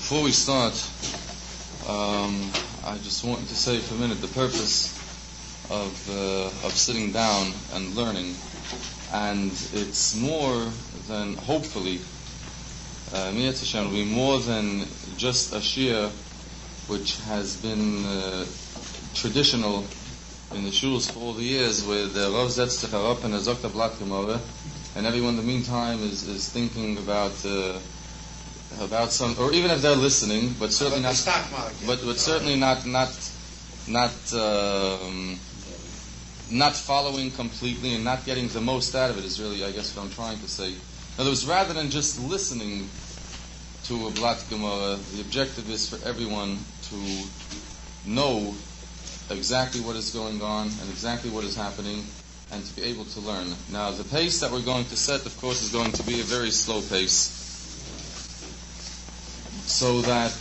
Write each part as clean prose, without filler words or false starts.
Before we start, I just wanted to say for a minute the purpose of sitting down and learning, and it's more than, hopefully, Miyat Hashem, will be more than just a shia which has been traditional in the shuls for all the years, with Rav setzt sich herab and sagt a Blatt Gemara, and everyone in the meantime is thinking about some, or even if they're listening, but certainly not, certainly not following completely and not getting the most out of it is really, I guess, what I'm trying to say. In other words, rather than just listening to a Blatt Gemara, the objective is for everyone to know exactly what is going on and exactly what is happening, and to be able to learn. Now, the pace that we're going to set, of course, is going to be a very slow pace, so that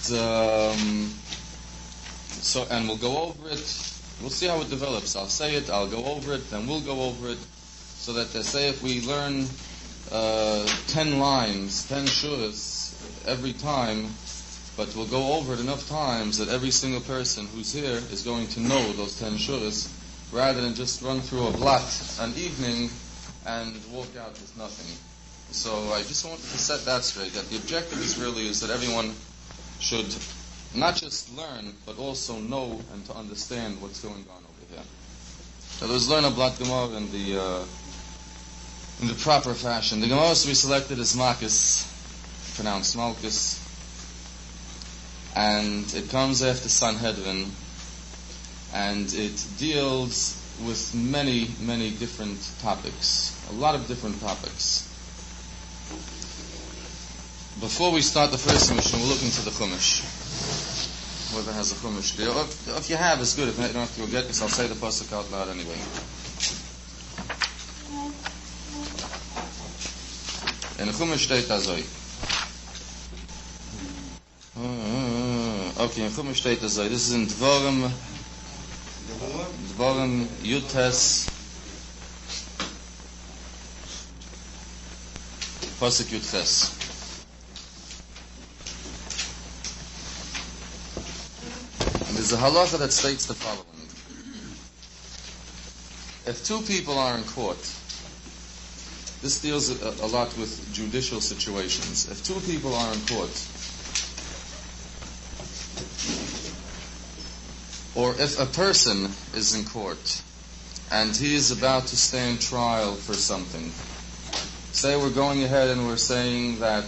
and we'll go over it. We'll see how it develops. I'll say it, I'll go over it, then we'll go over it, so that they say if we learn 10 lines, 10 shuras every time, but we'll go over it enough times that every single person who's here is going to know those 10 shuras, rather than just run through a blot an evening and walk out with nothing. So I just wanted to set that straight, that the objective is that everyone should not just learn, but also know and to understand what's going on over here. So let's learn a Blatt Gemara in the proper fashion. The Gemara we selected is Makis, pronounced Malkus, and it comes after Sanhedrin, and it deals with many, many different topics, a lot of different topics. Before we start the first mission, we'll look into the Chumash. Whoever has a Chumash there. If you have, it's good. If not, you don't have to go get this. I'll say the pasuk out loud anyway. In the Chumash steht azoi. Okay, in Chumash steht azoi. This is in Dvarim Yutes pasuk Yutes. There's a halacha that states the following. If two people are in court, this deals a lot with judicial situations. If two people are in court, or if a person is in court and he is about to stand trial for something, say we're going ahead and we're saying that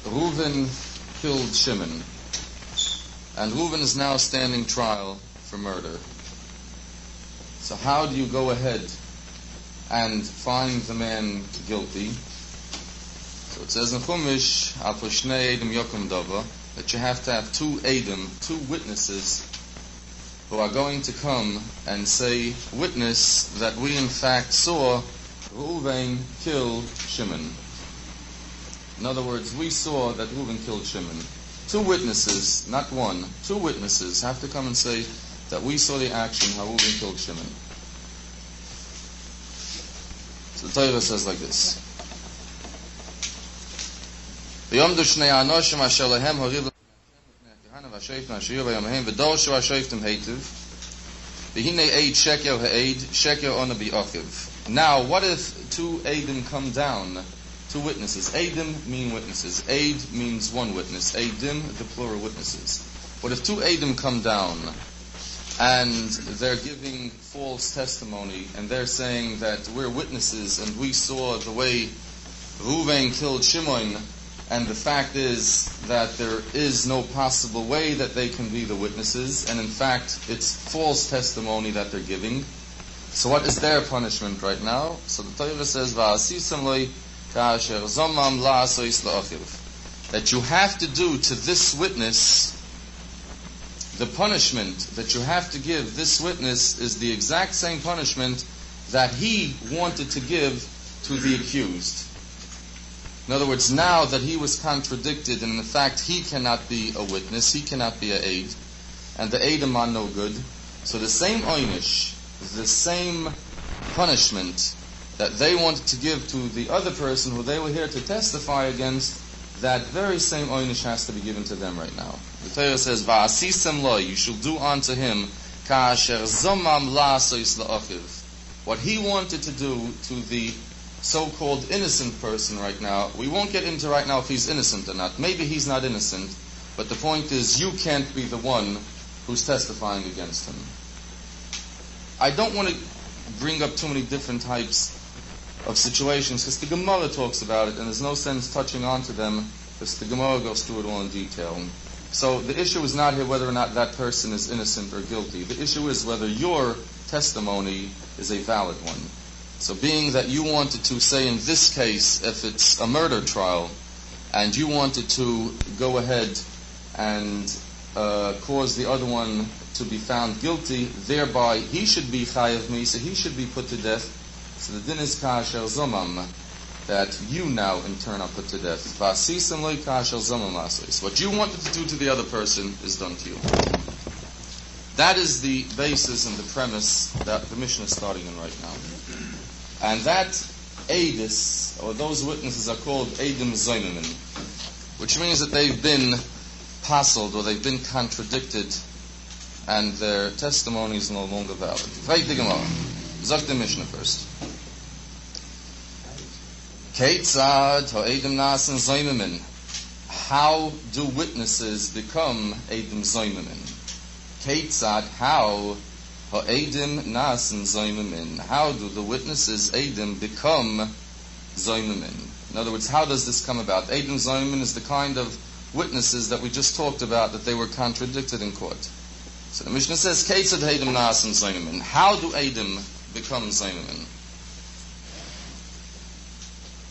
Reuven killed Shimon, and Reuven is now standing trial for murder. So how do you go ahead and find the man guilty? So it says in Chumash, that you have to have two Eidim, two witnesses, who are going to come and say, witness that we in fact saw Reuven kill Shimon. In other words, we saw that Reuven killed Shimon. Two witnesses, not one, two witnesses have to come and say that we saw the action, how Reuven killed Shimon. So the Torah says like this. Now, what if two Eidim come down? Two witnesses. Eidim mean witnesses. Eid means one witness. Eidim, the plural witnesses. But if two Eidim come down and they're giving false testimony and they're saying that we're witnesses and we saw the way Reuven killed Shimon, and the fact is that there is no possible way that they can be the witnesses, and in fact it's false testimony that they're giving, so what is their punishment right now? So the Torah says, that you have to do to this witness, the punishment that you have to give this witness is the exact same punishment that he wanted to give to the accused. In other words, now that he was contradicted, and in fact he cannot be a witness, he cannot be an aid, and the Eidim are no good, so the same oynish, the same punishment that they wanted to give to the other person who they were here to testify against, that very same oynish has to be given to them right now. The Torah says, "Va'asisem lo," you shall do unto him ka'asher zomam la'asos la'achiv. What he wanted to do to the so-called innocent person right now, we won't get into right now if he's innocent or not. Maybe he's not innocent, but the point is you can't be the one who's testifying against him. I don't want to bring up too many different types of situations because the Gemara talks about it and there's no sense touching on to them because the Gemara goes through it all in detail. So the issue is not here whether or not that person is innocent or guilty. The issue is whether your testimony is a valid one. So being that you wanted to say in this case, if it's a murder trial, and you wanted to go ahead and cause the other one to be found guilty, thereby he should be chayav me, so he should be put to death. So the din is ka'asher zomam, that you now in turn are put to death. V'asisem lo ka'asher zomam asos. What you wanted to do to the other person is done to you. That is the basis and the premise that the Mishnah is starting in right now. And that Eidus, or those witnesses, are called Eidim Zoymemin, which means that they've been puzzled or they've been contradicted and their testimony is no longer valid. Frag the Gemara. Zog the Mishnah first. Keitzad ha'edim nasen zoymemin. How do witnesses become Eidim Zoymemin? Keitzad, how ha'edim nasen zoymemin. How do the witnesses Eidim become Zoymemin? In other words, how does this come about? Eidim Zoymemin is the kind of witnesses that we just talked about, that they were contradicted in court. So the Mishnah says, Keitzad ha'edim nasen zoymemin. How do Eidim become Zoymemin?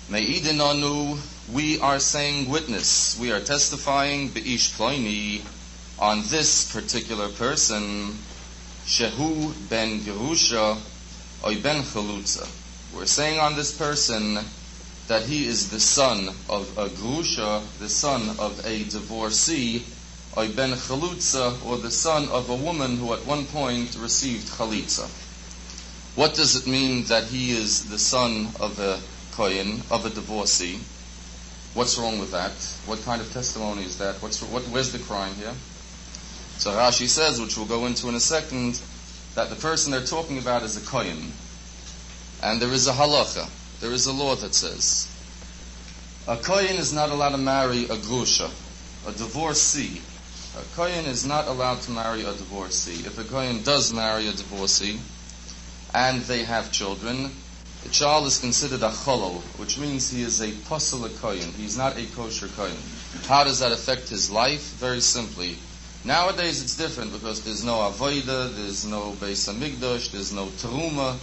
Me'idin anu, we are saying witness. We are testifying be'ish ploini, on this particular person, shehu ben gerusha oy ben chalutza. We're saying on this person that he is the son of a gerusha, the son of a divorcee, oy ben chalutza, or the son of a woman who at one point received chalitza. What does it mean that he is the son of a kohen, of a divorcee? What's wrong with that? What kind of testimony is that? Where's the crime here? So Rashi says, which we'll go into in a second, that the person they're talking about is a kohen. And there is a halacha, there is a law that says, a kohen is not allowed to marry a grusha, a divorcee. A kohen is not allowed to marry a divorcee. If a kohen does marry a divorcee, and they have children, the child is considered a cholol, which means he is a posel kohen. He's not a kosher kohen. How does that affect his life? Very simply. Nowadays it's different because there's no avodah, there's no beis hamikdash, there's no teruma.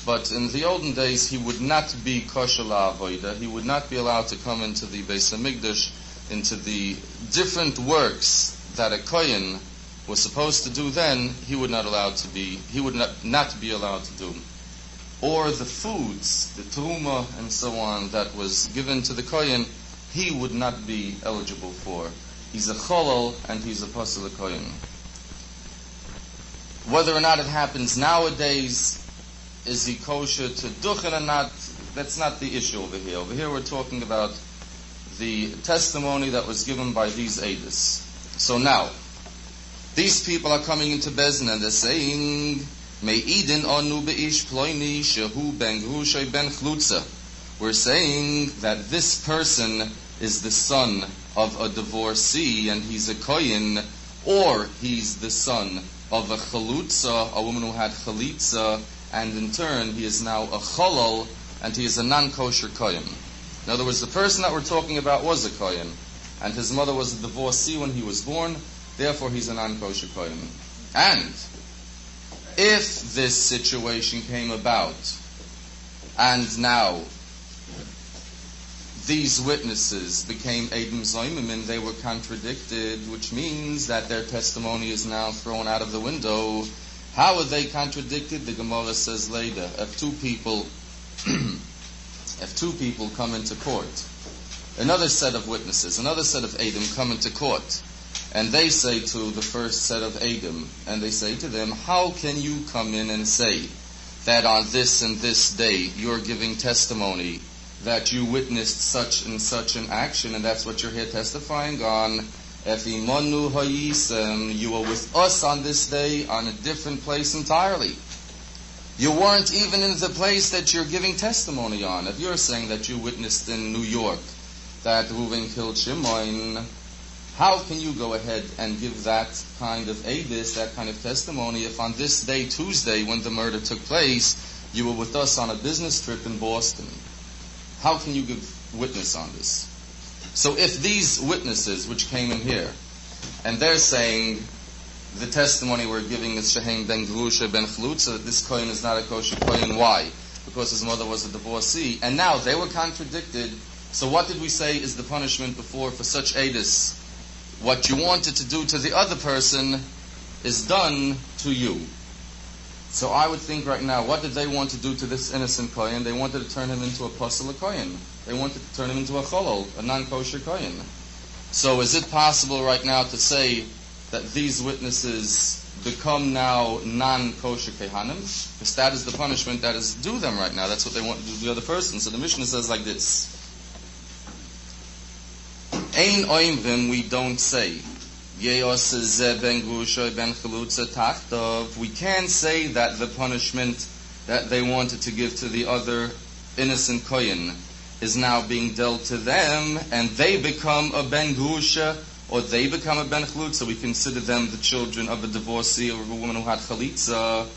But in the olden days he would not be kosher la'avodah. He would not be allowed to come into the beis hamikdash, into the different works that a kohen was supposed to do then. He would not be allowed to do. Or the foods, the teruma and so on that was given to the kohen, he would not be eligible for. He's a cholol and he's a posel kohen. Whether or not it happens nowadays, is he kosher to duchen or not, that's not the issue over here. Over here we're talking about the testimony that was given by these Eidus. So now, these people are coming into Bezdin and they're saying, Me'idin onu be'ish ploini shehu ben grushay ben chlutza. We're saying that this person is the son of a divorcee and he's a kohen, or he's the son of a chalutza, a woman who had chalitza, and in turn he is now a cholol and he is a non-kosher kohen. In other words, the person that we're talking about was a kohen, and his mother was a divorcee when he was born, therefore he's a non-kosher kohen. And if this situation came about, and now these witnesses became Eidim Zoymemin, they were contradicted, which means that their testimony is now thrown out of the window. How are they contradicted? The Gemara says later, if two people come into court, another set of witnesses, another set of Eidim come into court, and they say to the first set of Eidim, and they say to them, how can you come in and say that on this and this day you're giving testimony that you witnessed such and such an action, and that's what you're here testifying on. Efimonu hayisem, you were with us on this day on a different place entirely. You weren't even in the place that you're giving testimony on. If you're saying that you witnessed in New York that Reuven killed Shimon, how can you go ahead and give that kind of edus, that kind of testimony, if on this day, Tuesday, when the murder took place, you were with us on a business trip in Boston? How can you give witness on this? So if these witnesses which came in here, and they're saying the testimony we're giving is Shehem ben Grusha ben Chalutza, that this kohen is not a kosher kohen, why? Because his mother was a divorcee, and now they were contradicted. So what did we say is the punishment before for such edus? What you wanted to do to the other person is done to you. So I would think right now, what did they want to do to this innocent kohen? They wanted to turn him into a pasal kohen. They wanted to turn him into a cholol, a non-kosher kohen. So is it possible right now to say that these witnesses become now non-kosher kehanim? Because that is the punishment that is due them right now. That's what they want to do to the other person. So the Mishnah says like this. Ein oimrim, we don't say. We can say that the punishment that they wanted to give to the other innocent kohen is now being dealt to them, and they become a ben grusha, or they become a ben chalutza. We consider them the children of a divorcee or a woman who had chalitza.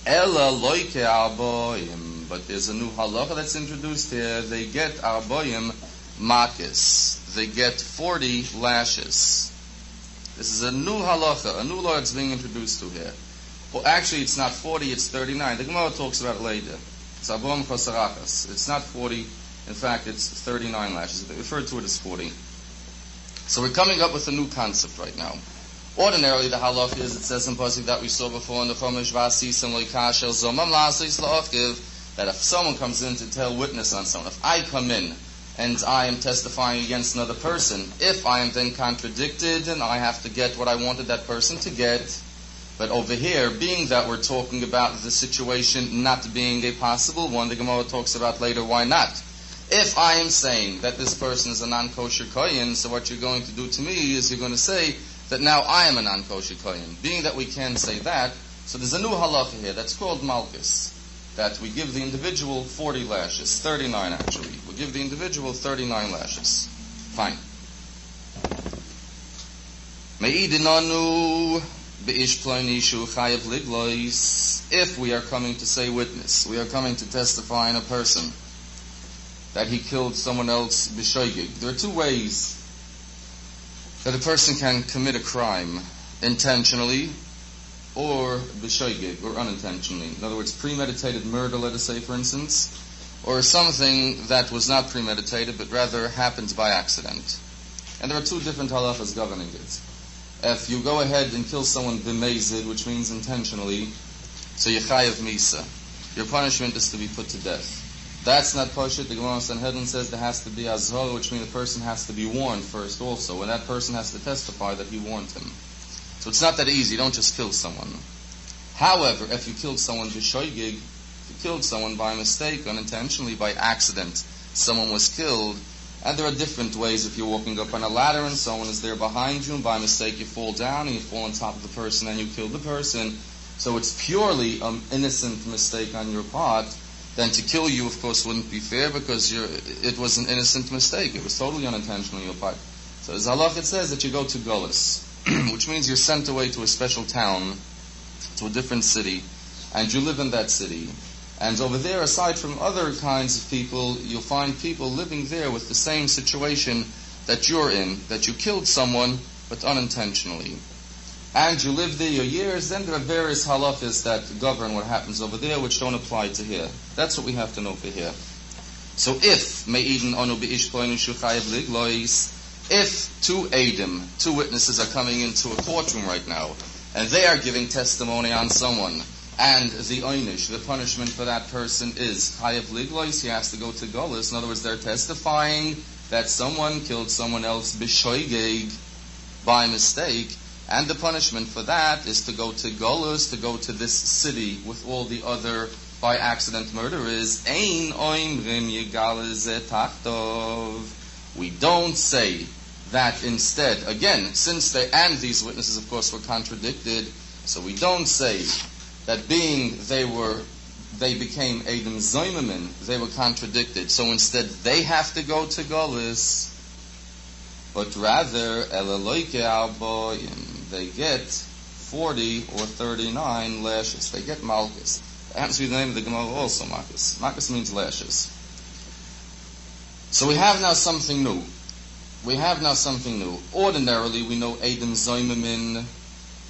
Ella loike arboim. But there's a new halacha that's introduced here. They get arboim makis. They get 40 lashes. This is a new halacha, a new law that's being introduced to here. Well, actually, it's not 40, it's 39. The Gemara talks about it later. It's abom chosarachas. It's not 40. In fact, it's 39 lashes. They refer to it as 40. So we're coming up with a new concept right now. Ordinarily, the halacha is, it says in pasuk that we saw before in the Chumash, Vasisam loikashel zomam lasis laofkiv, that if someone comes in to tell witness on someone, if I come in and I am testifying against another person, if I am then contradicted and I have to get what I wanted that person to get, but over here, being that we're talking about the situation not being a possible one, the Gemara talks about later why not. If I am saying that this person is a non-kosher kohen, so what you're going to do to me is you're going to say that now I am a non-kosher kohen. Being that we can say that, so there's a new halacha here that's called malchus, that we give the individual 40 lashes, 39 actually. We give the individual 39 lashes. Fine. Me'idinanu be'ish ploinishu chayav liglois. If we are coming to say witness, we are coming to testify on a person that he killed someone else b'shoigig. There are two ways that a person can commit a crime: intentionally or b'shoigig, or unintentionally. In other words, premeditated murder, let us say, for instance, or something that was not premeditated but rather happened by accident. And there are two different halachas governing it. If you go ahead and kill someone b'mezid, which means intentionally, so you chayav misa. Your punishment is to be put to death. That's not pashut. The Gemara Sanhedrin says there has to be azhar, which means the person has to be warned first also, and that person has to testify that he warned him. So it's not that easy. You don't just kill someone. However, if you killed someone b'shoigig, if you killed someone by mistake, unintentionally, by accident, someone was killed, and there are different ways. If you're walking up on a ladder and someone is there behind you, and by mistake you fall down and you fall on top of the person and you kill the person, so it's purely an innocent mistake on your part. Then to kill you, of course, wouldn't be fair because it was an innocent mistake. It was totally unintentional on your part. So as halach, it says that you go to Golis, which means you're sent away to a special town, to a different city, and you live in that city. And over there, aside from other kinds of people, you'll find people living there with the same situation that you're in, that you killed someone, but unintentionally. And you live there your years, then there are various halachas that govern what happens over there, which don't apply to here. That's what we have to know for here. So if two edim, two witnesses are coming into a courtroom right now, and they are giving testimony on someone, and the oynish, the punishment for that person is chayav liglois, he has to go to Golis. In other words, they're testifying that someone killed someone else b'shoigeg, by mistake, and the punishment for that is to go to Golis, to go to this city with all the other by accident murder is Ein oimrim yigal ze tachtov. We don't say that instead. Again, since these witnesses, of course, were contradicted, so we don't say that being they became Eidim Zoimamin, they were contradicted. So instead, they have to go to Golis, but rather Elaloike Alboyim, they get 40 or 39 lashes. They get Malchus. That happens to be the name of the Gemara also, Malchus. Malchus means lashes. So we have now something new. Ordinarily, we know Eidim Zoimamin.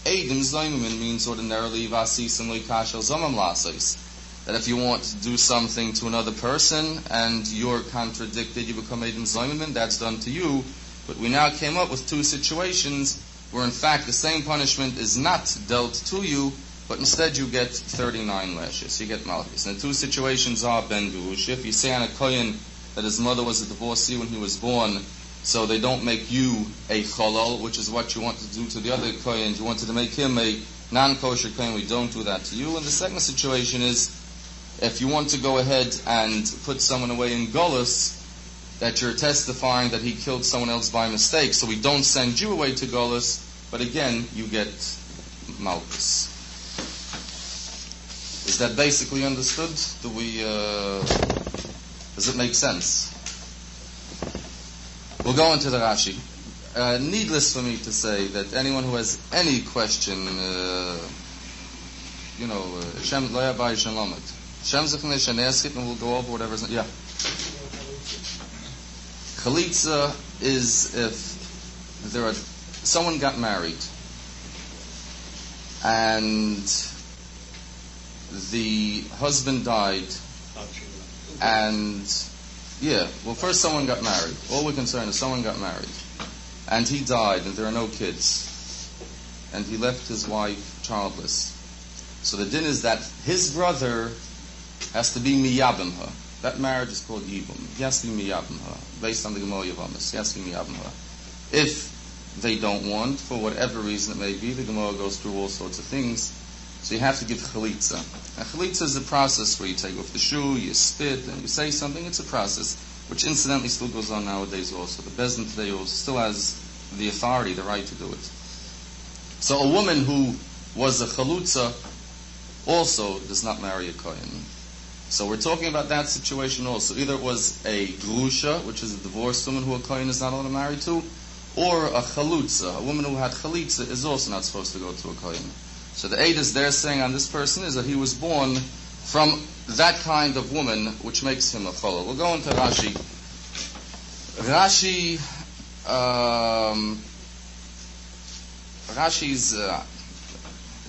Eidim Zoimamin means ordinarily Vasisim Leikashel Zomam Lasos. That if you want to do something to another person and you're contradicted, you become Eidim Zoimamin, that's done to you. But we now came up with two situations where in fact the same punishment is not dealt to you, but instead you get 39 lashes. You get Malchus. And the two situations are Ben Gurush. If you say on a Kohen that his mother was a divorcee when he was born, so they don't make you a Cholol, which is what you want to do to the other Kohen. You wanted to make him a non-kosher Kohen, we don't do that to you. And the second situation is, if you want to go ahead and put someone away in Golus, that you're testifying that he killed someone else by mistake, so we don't send you away to Golus, but again, you get Malchus. Is that basically understood? Does it make sense? We'll go into the Rashi. Needless for me to say that anyone who has any question, Shem lo yabai shen lamed. Shem zechnesh and ask it, and we'll go over whatever's. Yeah. Chalitza is if someone got married and the husband died, and first someone got married. All we're concerned is someone got married, and he died, and there are no kids, and he left his wife childless. So the din is that his brother has to be miyabim her. That marriage is called yibum. He has to be miyabim her, based on the Gemara Yavamis. He has to be miyabim her. If they don't want, for whatever reason it may be, the Gemara goes through all sorts of things. So you have to give chalitza. And chalitza is a process where you take off the shoe, you spit, and you say something. It's a process, which incidentally still goes on nowadays also. The Bezdin today also still has the authority, the right to do it. So a woman who was a chalutza also does not marry a kohen. So we're talking about that situation also. Either it was a grusha, which is a divorced woman who a kohen is not allowed to marry to, or a chalutza, a woman who had chalitza is also not supposed to go to a kohen. So the Eidos they're saying on this person is that he was born from that kind of woman, which makes him a cholol. We'll go into Rashi. Rashi's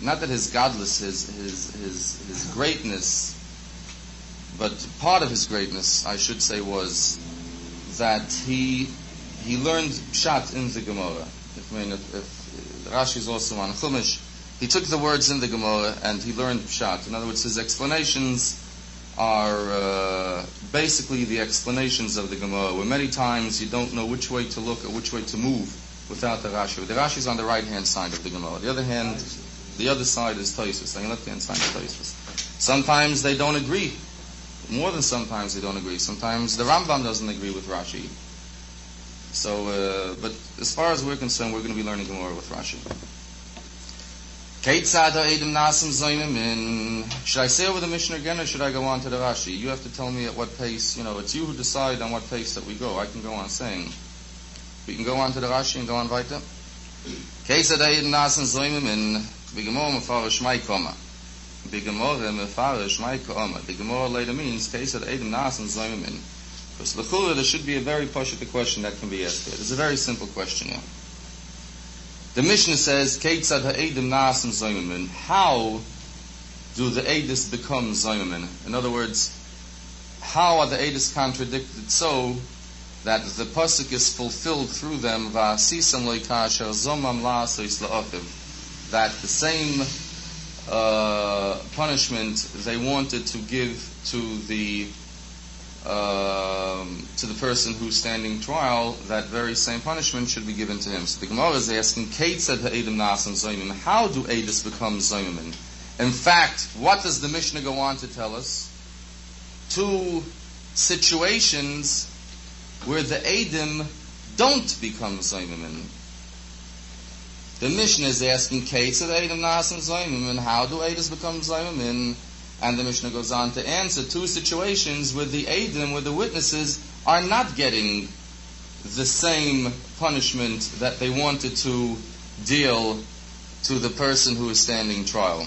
not that his godless, his greatness, but part of his greatness, I should say, was that he learned pshat in the Gemara. If Rashi is also on Chumash, he took the words in the Gemara and he learned pshat. In other words, his explanations are basically the explanations of the Gemara, where many times you don't know which way to look or which way to move without the Rashi. The Rashi is on the right-hand side of the Gemara. On the other hand, the other side is Tosfos. On the left-hand side is Tosfos. Sometimes they don't agree. More than sometimes they don't agree. Sometimes the Rambam doesn't agree with Rashi. So, but as far as we're concerned, we're going to be learning Gemara with Rashi. Should I say over the Mishnah again, or should I go on to the Rashi? You have to tell me at what pace. It's you who decide on what pace that we go. I can go on saying. We can go on to the Rashi and go on weiter. The Gemara later means because there should be a very pashut question that can be asked here. It's a very simple question here. The Mishnah says, how do the Eidos become Zoymamin? In other words, how are the Eidos contradicted so that the pasuk is fulfilled through them, that the same punishment they wanted to give to the person who's standing trial, that very same punishment should be given to him. So the Gemara is asking, how do Eidos become Zoymamin? In fact, what does the Mishnah go on to tell us? Two situations where the Eidim don't become Zoymim. The Mishnah is asking, Keitzer Eidim Nasim Zoymim, how do Eidim become Zoymim? And the Mishnah goes on to answer two situations where the Eidim, where the witnesses, are not getting the same punishment that they wanted to deal to the person who is standing trial.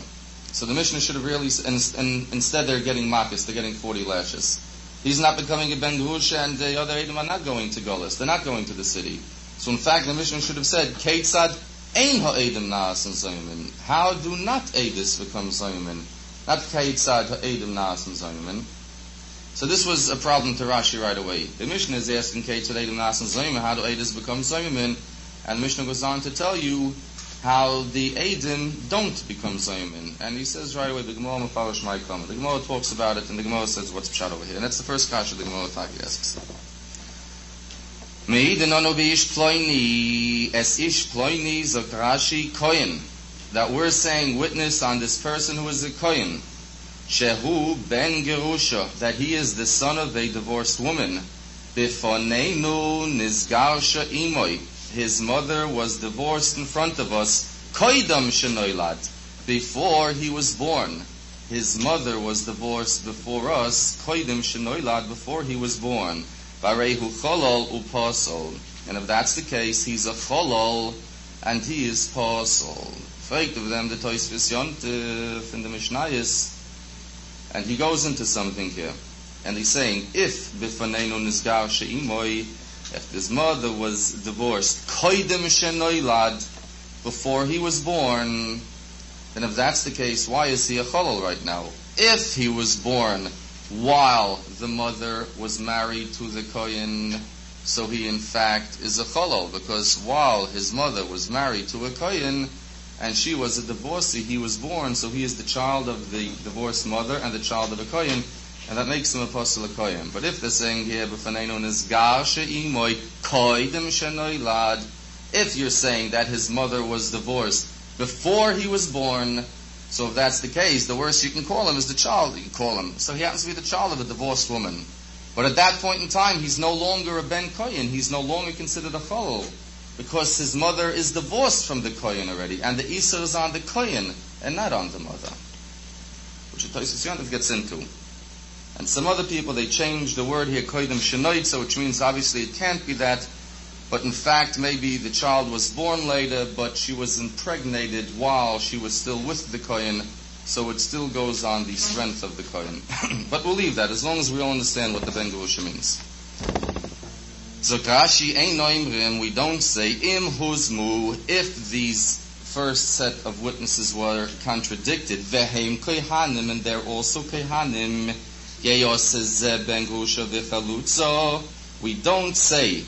So the Mishnah should have really, instead they're getting makis, they're getting 40 lashes. He's not becoming a ben gerusha, and the other Eidim are not going to Golis, they're not going to the city. So in fact the Mishnah should have said, Keitzad ein ha'edim na'asim zoymin. How do not Eidis become zoymin? Not Keitzad ha'edim na'asim zoymin. So this was a problem to Rashi right away. The Mishnah is asking Keitzad eidim na'asim zoymin, how do Eidis become zoymin? And the Mishnah goes on to tell you how the Eidim don't become Zoymin. And he says right away, the Gemara Mefarish Ma'ikam. The Gemara talks about it, and the Gemara says, what's Pshat over here? And that's the first kasha the Gemara asks. Me'idin ono v'ish ploini, es ish ploini zok Rashi koyin. That we're saying witness on this person who is a koyin. Shehu ben gerusha, that he is the son of a divorced woman. Bifoneinu nizgarsha imoy. His mother was divorced in front of us, koidam shenoilad, before he was born. His mother was divorced before us, koidam shenoilad, before he was born. Barehu cholol upasol. And if that's the case, he's a cholol, and he is pasol. Fragt of them the Tosfos Yontif in the Mishnayos, and he goes into something here. And he's saying, if bifanenu nizgar she'imoy, if his mother was divorced, koidem shenoilad, before he was born, then if that's the case, why is he a cholol right now? If he was born while the mother was married to the kohen, so he in fact is a cholol, because while his mother was married to a kohen, and she was a divorcee, he was born, so he is the child of the divorced mother and the child of a kohen, and that makes him apostle of kohen. But if they're saying here, b'fanenu nizgar she'imoy koidem shenoilad, if you're saying that his mother was divorced before he was born, so if that's the case, the worst you can call him is the child you can call him. So he happens to be the child of a divorced woman. But at that point in time, he's no longer a ben kohen, he's no longer considered a cholol, because his mother is divorced from the kohen already, and the isur is on the kohen and not on the mother, which the Tosfos Yontif gets into. And some other people, they change the word here, koidem shenoitza, which means obviously it can't be that, but in fact maybe the child was born later, but she was impregnated while she was still with the kohen, so it still goes on the strength of the kohen. But we'll leave that, as long as we all understand what the ben gerusha means. Zokashi ein noimrim, we don't say im huzmu, if these first set of witnesses were contradicted, vehem kohanim, and they're also kohanim, we don't say,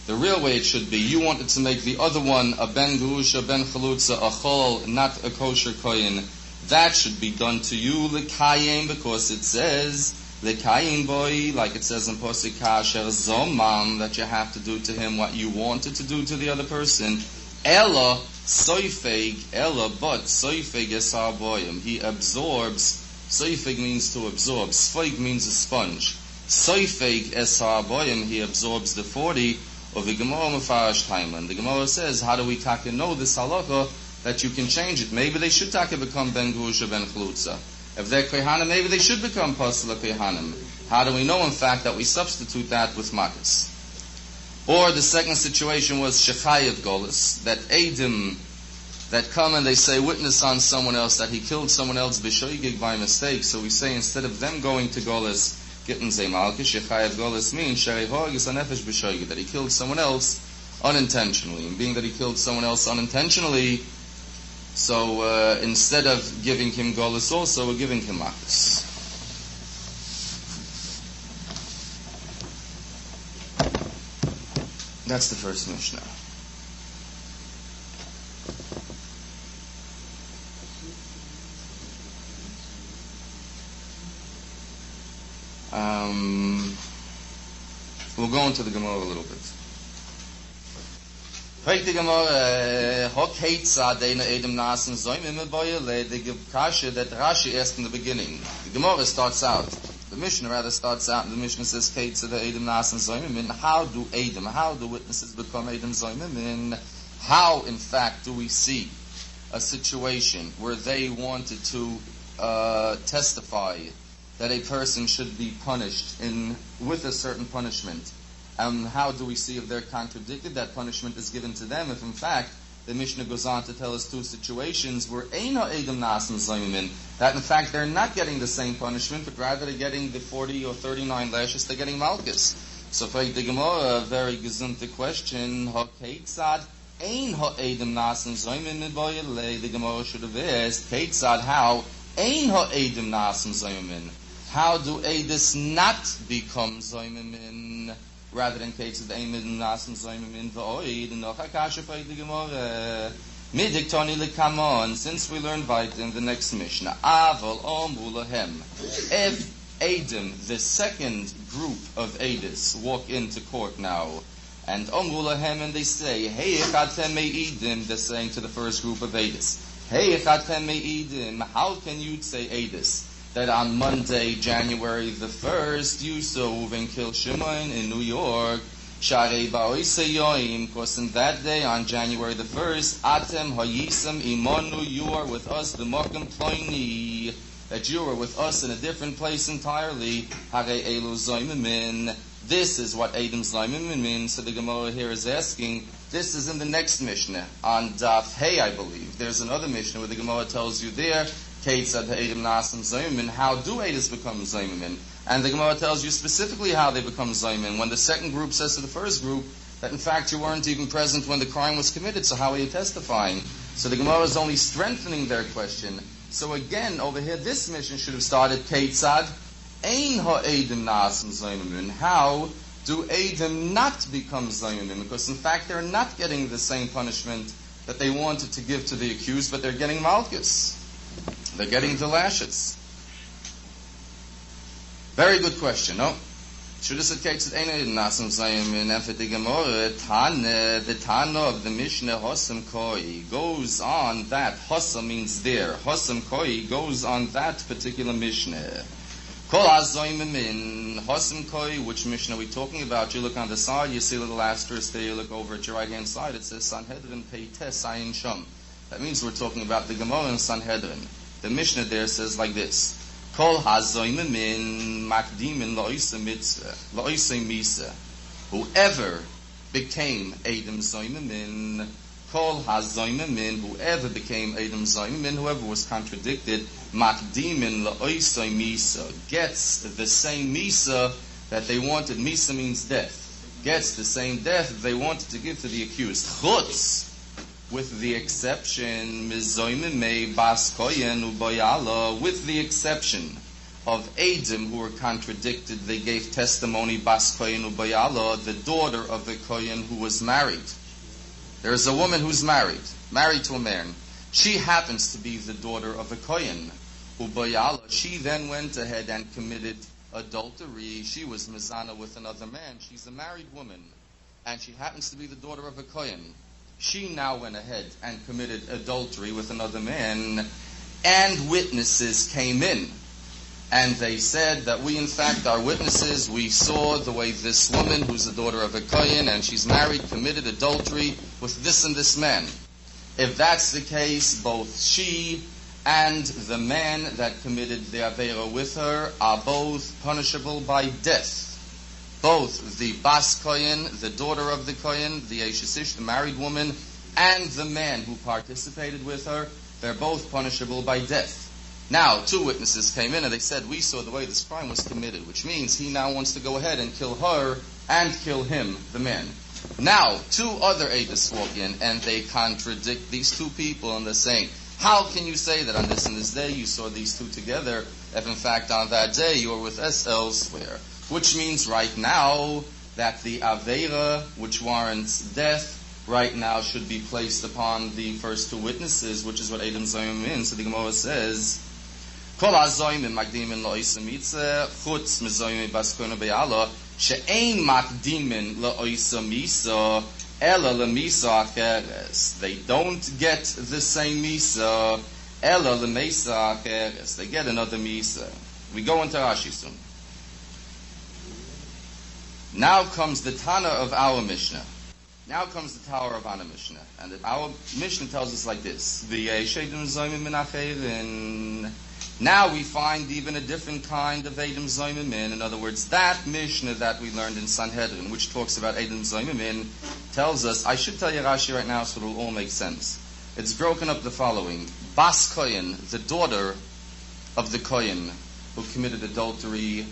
the real way it should be, you wanted to make the other one a ben gerusha, ben chalutza, a chol, not a kosher kohen. That should be done to you, l'kayim, because it says, l'kayim boy, like it says in Posik Kasher Zomam, that you have to do to him what you wanted to do to the other person. Ella soifeg, ella, but soifeg esar boyim, he absorbs. Soifeg means to absorb. Sfoig means a sponge. Soifeg es ha'aboyim, he absorbs the 40 of the Gemara Mefarish Taiman. The Gemara says, how do we taka know this halacha that you can change it? Maybe they should taka become ben gerusha, ben chalutza. If they're kohanim, maybe they should become pasla kohanim. How do we know, in fact, that we substitute that with makas? Or the second situation was shechayev golis, that Eidim that come and they say witness on someone else that he killed someone else b'shoigig by mistake. So we say instead of them going to golis, gitten ze malkish, shechayev golis means sherei horgis anefesh b'shoigig, that he killed someone else unintentionally. And being that he killed someone else unintentionally, so instead of giving him golis also, we're giving him makas. That's the first Mishnah. We'll go into the Gemara a little bit. Fragt die Gemara, Hokheitza deine Edem Nasen Säume Boyle, the Kasha that Rashi asked in the beginning. The Gemara starts out, the Mishnah rather starts out, and the Mishnah says, Keitza the Edem Nasen Säume, how do witnesses become Edem Säume? How, in fact, do we see a situation where they wanted to testify that a person should be punished with a certain punishment? And how do we see if they're contradicted? That punishment is given to them. If in fact the Mishnah goes on to tell us two situations where Eina Edom Nasim Zaymin, that in fact they're not getting the same punishment, but rather they're getting the 40 or 39 lashes, they're getting Malchus. So for the Gemara, a very gesunte question, Hokeitzad Ein Ha'edom Nasim Zaymin Boyele, the Gemara should have asked, Keitzad, how Ein Ha'edom Nasim Zaymin? How do Edis not become Zaymin? Rather than Keitzad Ein Ha'edom Nasim Zaymin V'oid, and Ochakasha for the Gemara. Midik Toni Lekamon, since we learned Vait in the next Mishnah, Aval Omru Lahem. If Edom, the second group of Edis, walk into court now, and Omru Lahem, and they say, Hey Echatem Me'idim, they're saying to the first group of Edis, Hey Echatem Me'idim, how can you say Edis? That on Monday, January the 1st, you saw and killed Shimon in New York, Sharei Ba'oise Yoim, because in that day, on January the 1st, Atem Hayisam Imonu, you are with us, the Mokum Ploini, that you are with us in a different place entirely, Hare Elu Zoimimin. This is what Edom Zoimimin means. So the Gemara here is asking, this is in the next Mishnah, on Daf Hey, I believe. There's another Mishnah where the Gemara tells you there, Keitzad Edom Nasim Zoimimin, how do Edis become Zoimimin? And the Gemara tells you specifically how they become Zoimimin. When the second group says to the first group that in fact you weren't even present when the crime was committed, so how are you testifying? So the Gemara is only strengthening their question. So again, over here, this mission should have started, Keitzad Ein Ha'edom Nasim Zoimimin. How do Edom not become Zoimimin? Because in fact they're not getting the same punishment that they wanted to give to the accused, but they're getting Malchus. They're getting the lashes. Very good question, no? Should have said Keitzad Ein Ha'edom Nasim Zoimimin, and for the Gemara, the Tana of the Mishnah, Hosam Koi, goes on that. Hosam means there. Hosam Koi goes on that particular Mishnah. Kol HaZoimimin, Hosam Koi, which Mishnah are we talking about? You look on the side, you see a little asterisk there, you look over at your right-hand side, it says Sanhedrin Peites Ayin Sham. That means we're talking about the Gemara in Sanhedrin. The Mishnah there says like this, Kol HaZoimimin Makdimin La'oisei Mitzvah, La'oisei Misa. Whoever became Edom Zoimimin, Kol HaZoimimin, whoever became Edom Zoimimin, whoever was contradicted, Makdimin La'oisei Misa, gets the same Misa that they wanted. Misa means death. Gets the same death that they wanted to give to the accused. Chutz, with the exception, Mizoimimei Bas Koyen Ubayala, with the exception of Edom who were contradicted, they gave testimony, Bas Koyen Ubayala, the daughter of the Koyen who was married. There's a woman who's married to a man. She happens to be the daughter of a Kohen. Ubayala, she then went ahead and committed adultery. She was mizana with another man. She's a married woman, and she happens to be the daughter of a Kohen. She now went ahead and committed adultery with another man, and witnesses came in. And they said that we in fact are witnesses. We saw the way this woman, who's the daughter of a Kohen, and she's married, committed adultery with this and this man. If that's the case, both she and the man that committed the Aveira with her are both punishable by death. Both the Bas Kohen, the daughter of the Kohen, the Eishesish, the married woman, and the man who participated with her, they're both punishable by death. Now, two witnesses came in and they said, we saw the way this crime was committed, which means he now wants to go ahead and kill her and kill him, the man. Now, two other Edis walk in and they contradict these two people, and they're saying, how can you say that on this and this day you saw these two together, if in fact on that day you were with us elsewhere? Which means right now that the Aveira, which warrants death, right now should be placed upon the first two witnesses, which is what Edom Zoim means. So the Gemara says, Kol HaZoimim Makdimin La'oisei Mitzvah, Chutz Mizoimim Bas Kohen Ubayala, She'ein Makdimin La'oisei Misa, Ela lemisa acheres. They don't get the same misa. Ela lemisa acheres. They get another misa. We go into Rashi soon. Now comes the Tana of our Mishnah. Now comes the Tower of our Mishnah. And our Mishnah tells us like this. Now we find even a different kind of Edom Zoymimin. In other words, that Mishnah that we learned in Sanhedrin, which talks about Edom Zoymimin, tells us, I should tell you Rashi right now so it will all make sense. It's broken up the following. Bas Kohen, the daughter of the Kohen who committed adultery,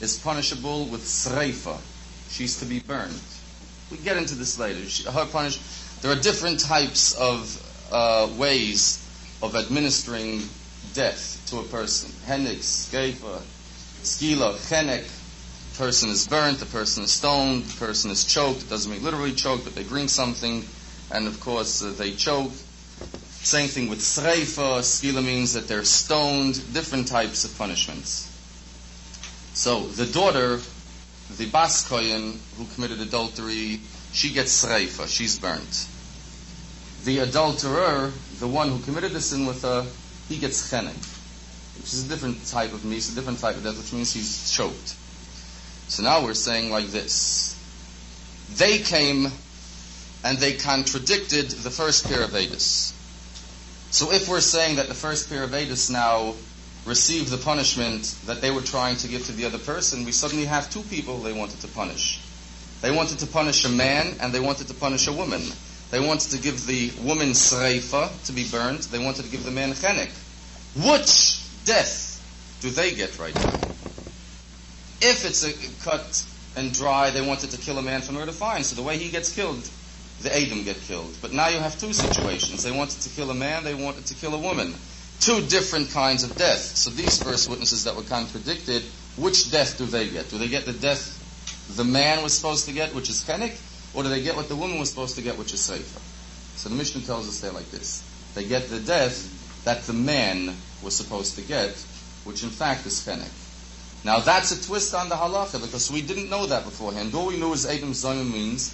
is punishable with sreifa. She's to be burned. We get into this later. There are different types of ways of administering death to a person. Henik, skeifa, skila, chenek. Person is burnt, the person is stoned, the person is choked. It doesn't mean literally choked, but they bring something, and of course they choke. Same thing with sreifa. Skila means that they're stoned. Different types of punishments. So the daughter, the Bas Kohen who committed adultery, she gets sreifa, she's burnt. The adulterer, the one who committed the sin with her, he gets chenek, which is a different type of misa, a different type of death, which means he's choked. So now we're saying like this. They came and they contradicted the first pair of Vedas. So if we're saying that the first pair of Vedas now received the punishment that they were trying to give to the other person, we suddenly have two people they wanted to punish. They wanted to punish a man and they wanted to punish a woman. They wanted to give the woman sreifa, to be burned. They wanted to give the man chenek. Which death do they get right now? If it's a cut and dry, they wanted to kill a man for murder, fine. So the way he gets killed, the Edom get killed. But now you have two situations. They wanted to kill a man, they wanted to kill a woman. Two different kinds of death. So these first witnesses that were contradicted, which death do they get? Do they get the death the man was supposed to get, which is chenek, or do they get what the woman was supposed to get, which is sreifa? So the Mishnah tells us there like this. They get the death that the man was supposed to get, which in fact is chenek. Now that's a twist on the halacha, because we didn't know that beforehand. All we knew is Edom Zoyim means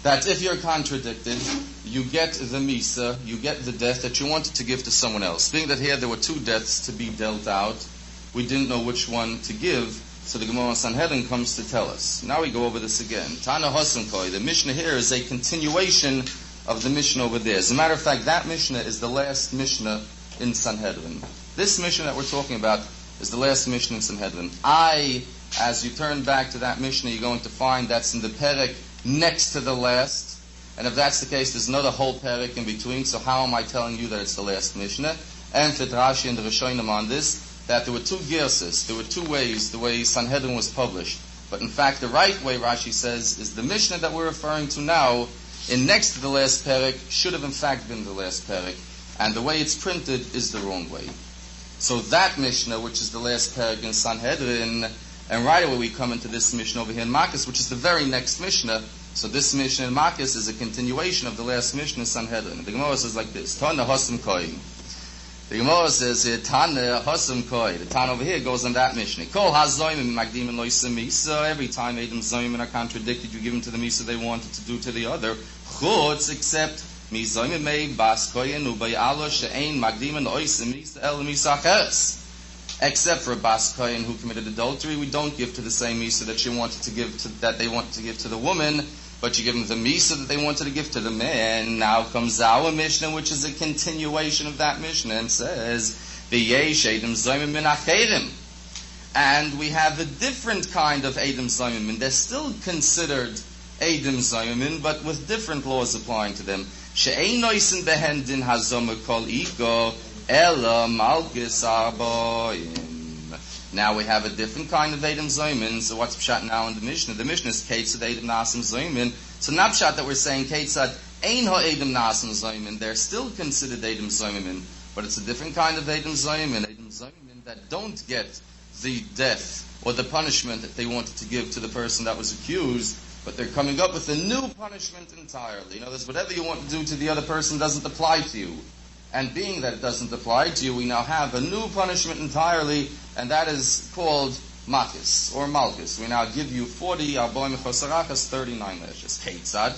that if you're contradicted, you get the misa, you get the death that you wanted to give to someone else. Being that here there were two deaths to be dealt out, we didn't know which one to give, so the Gemara Sanhedrin comes to tell us. Now we go over this again. Tana Hosenkoi, the Mishnah here is a continuation of the Mishnah over there. As a matter of fact, that Mishnah is the last Mishnah in Sanhedrin. This Mishnah that we're talking about is the last Mishnah in Sanhedrin. As you turn back to that Mishnah, you're going to find that's in the Perek next to the last. And if that's the case, there's not a whole Perek in between, so how am I telling you that it's the last Mishnah? And Fit Rashi and the Rishonim on this, that there were two girses, there were two ways, the way Sanhedrin was published. But in fact, the right way, Rashi says, is the Mishnah that we're referring to now, in next to the last Perek, should have in fact been the last Perek. And the way it's printed is the wrong way. So that Mishnah, which is the last Perek in Sanhedrin, and right away we come into this Mishnah over here in Makkot, which is the very next Mishnah. So this Mishnah in Makkot is a continuation of the last Mishnah in Sanhedrin. The Gemara says like this, Tana Hosem Koi. The Gemara says here, Tana Hosem Koi. The Tana over here goes on that Mishnah. Kol HaZoyim Magdim and Loisem Misa. Every time Edom Zoyim are contradicted, you give them to the Misa they wanted to do to the other. Chutz, except Mizoyim Mei Bas Koyen Ubay Allah She'ein Magdim and Loisem Misa El Misa Acheres. Except for a Bas Kohen who committed adultery, we don't give to the same Misa that she wanted to give to, that they wanted to give to the woman, but you give them the Misa that they wanted to give to the man. Now comes our Mishnah, which is a continuation of that Mishnah, and says, V'yesh Edom Zoyim min Acherim. And we have a different kind of Edom Zoyim. They're still considered Edom Zoyim, but with different laws applying to them. She'ein noisen behendin hazoma kol iko, Ella Malchus Arboim. Now we have a different kind of Edom Zoymin. So what's pshat now in the Mishnah? The Mishnah is Ketzad Edom Nasim Zoymin. So not pshat that we're saying Ketzad Ein Ha Edom Nasim Zoymin. They're still considered Edom Zoymin, but it's a different kind of Edom Zoymin. Edom Zoymin that don't get the death or the punishment that they wanted to give to the person that was accused, but they're coming up with a new punishment entirely. You know, there's whatever you want to do to the other person doesn't apply to you. And being that it doesn't apply to you, we now have a new punishment entirely, and that is called Makis, or Malchus. We now give you 40, Arboim Chosarachas, 39 lashes. Ketzad.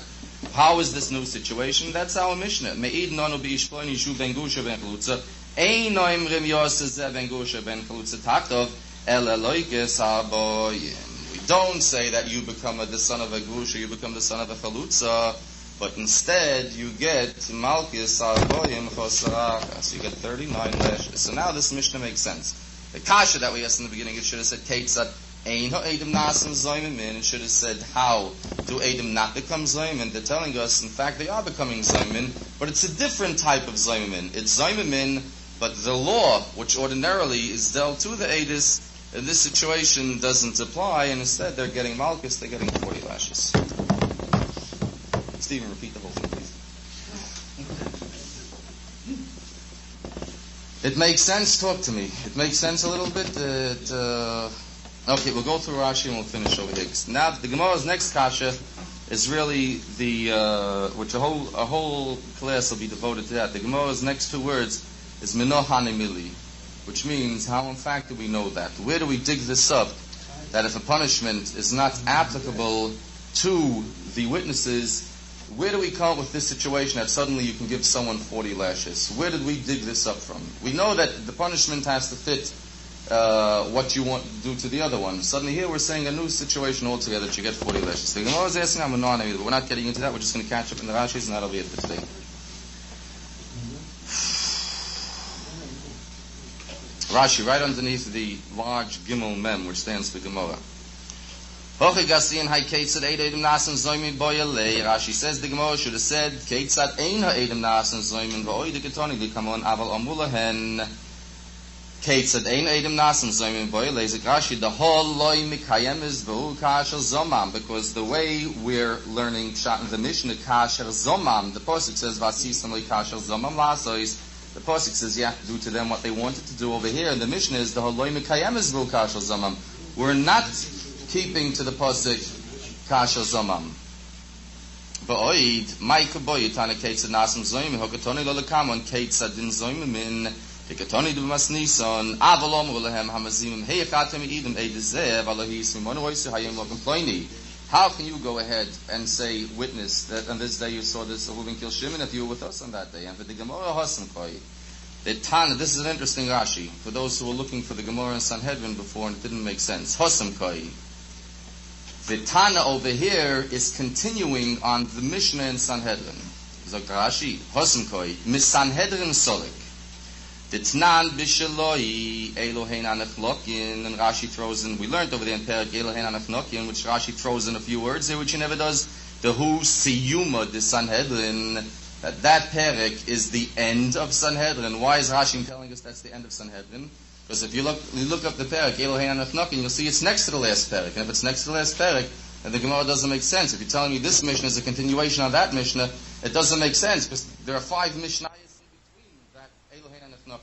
How is this new situation? That's our Mishnah. Me'id nonu bi'ishploni shu ben gusha ben chalutza. Ein noimrim yoseh ben gusha ben chalutza taktov el eloikes haboyim. We don't say that you become the son of a gusha, you become the son of a chalutza, but instead you get malkis haboyim chosarachas. You get 39 lashes. So now this Mishnah makes sense. The kasha that we asked in the beginning, it should have said Ketzad ein ha'edim nasim zoyim. It should have said, how do edim not become zoyim? They're telling us, in fact, they are becoming zoyim, but it's a different type of zoyim. It's zoyim, but the law, which ordinarily is dealt to the edis, in this situation doesn't apply, and instead they're getting malchus, they're getting 40 lashes. Stephen, repeat the whole thing, please. It makes sense? Talk to me. It makes sense a little bit? Okay, we'll go through Rashi and we'll finish over here. Now, the Gemara's next kasha is really which a whole class will be devoted to that. The Gemara's next two words is Minohane Mili, which means, how in fact do we know that? Where do we dig this up? That if a punishment is not applicable to the witnesses, where do we come up with this situation that suddenly you can give someone 40 lashes? Where did we dig this up from? We know that the punishment has to fit what you want to do to the other one. Suddenly here we're saying a new situation altogether that you get 40 lashes. The Gemara is asking, but we're not getting into that. We're just going to catch up in the Rashis, and that'll be it for today. Rashi, right underneath the large Gimel Mem, which stands for Gemara. Rashi says the Gemara should have said, Ketzad ein ha'edim nasim zoyim v'oide ketoni likamon aval amulahen. Ketzad ein ha'edim nasim zoyim v'oile. Rashi, the whole loy mikayem is v'u kasher zomam, because the way we're learning Pshat in the Mishnah, kasher zomam, the Pasuk says, Vasisam li kasher zomam lasois. The Pasuk says you have to do to them what they wanted to do over here. And the Mishnah is the whole loy mikayem is v'u kasher zomam. We're not keeping to the Pasuk kasher zomam. V'oid, ma'ika boy, tana ketzad nasim zoyim, hokatoni lo lekamon, ketzad din zoyim min, hikatoni d'mas nison, avalom ulehem hamazimim, heyachatem idem eidezeh, v'alohi simonu oisu hayim lo komploini. How can you go ahead and say, witness, that on this day you saw this Reuven kill Shimon if you were with us on that day? And for the Gemara Hasam Koi, the Tana, this is an interesting Rashi, for those who were looking for the Gemara in Sanhedrin before and it didn't make sense. Hasam Koi. The Tana over here is continuing on the Mishnah in Sanhedrin. Zok Rashi, Hasam Koi, Mis Sanhedrin Solik. The Tnan Bishaloi, Elohein Anachlokin, and Rashi throws in, we learned over there in Perek Elohein Anachlokin, which Rashi throws in a few words here, which he never does. The Hu Siyuma de Sanhedrin, that Perek is the end of Sanhedrin. Why is Rashi telling us that's the end of Sanhedrin? Because if you look up the Perek, Elohein Anachlokin, you'll see it's next to the last Perek. And if it's next to the last Perek, then the Gemara doesn't make sense. If you're telling me this Mishnah is a continuation of that Mishnah, it doesn't make sense, because there are 5 Mishnayos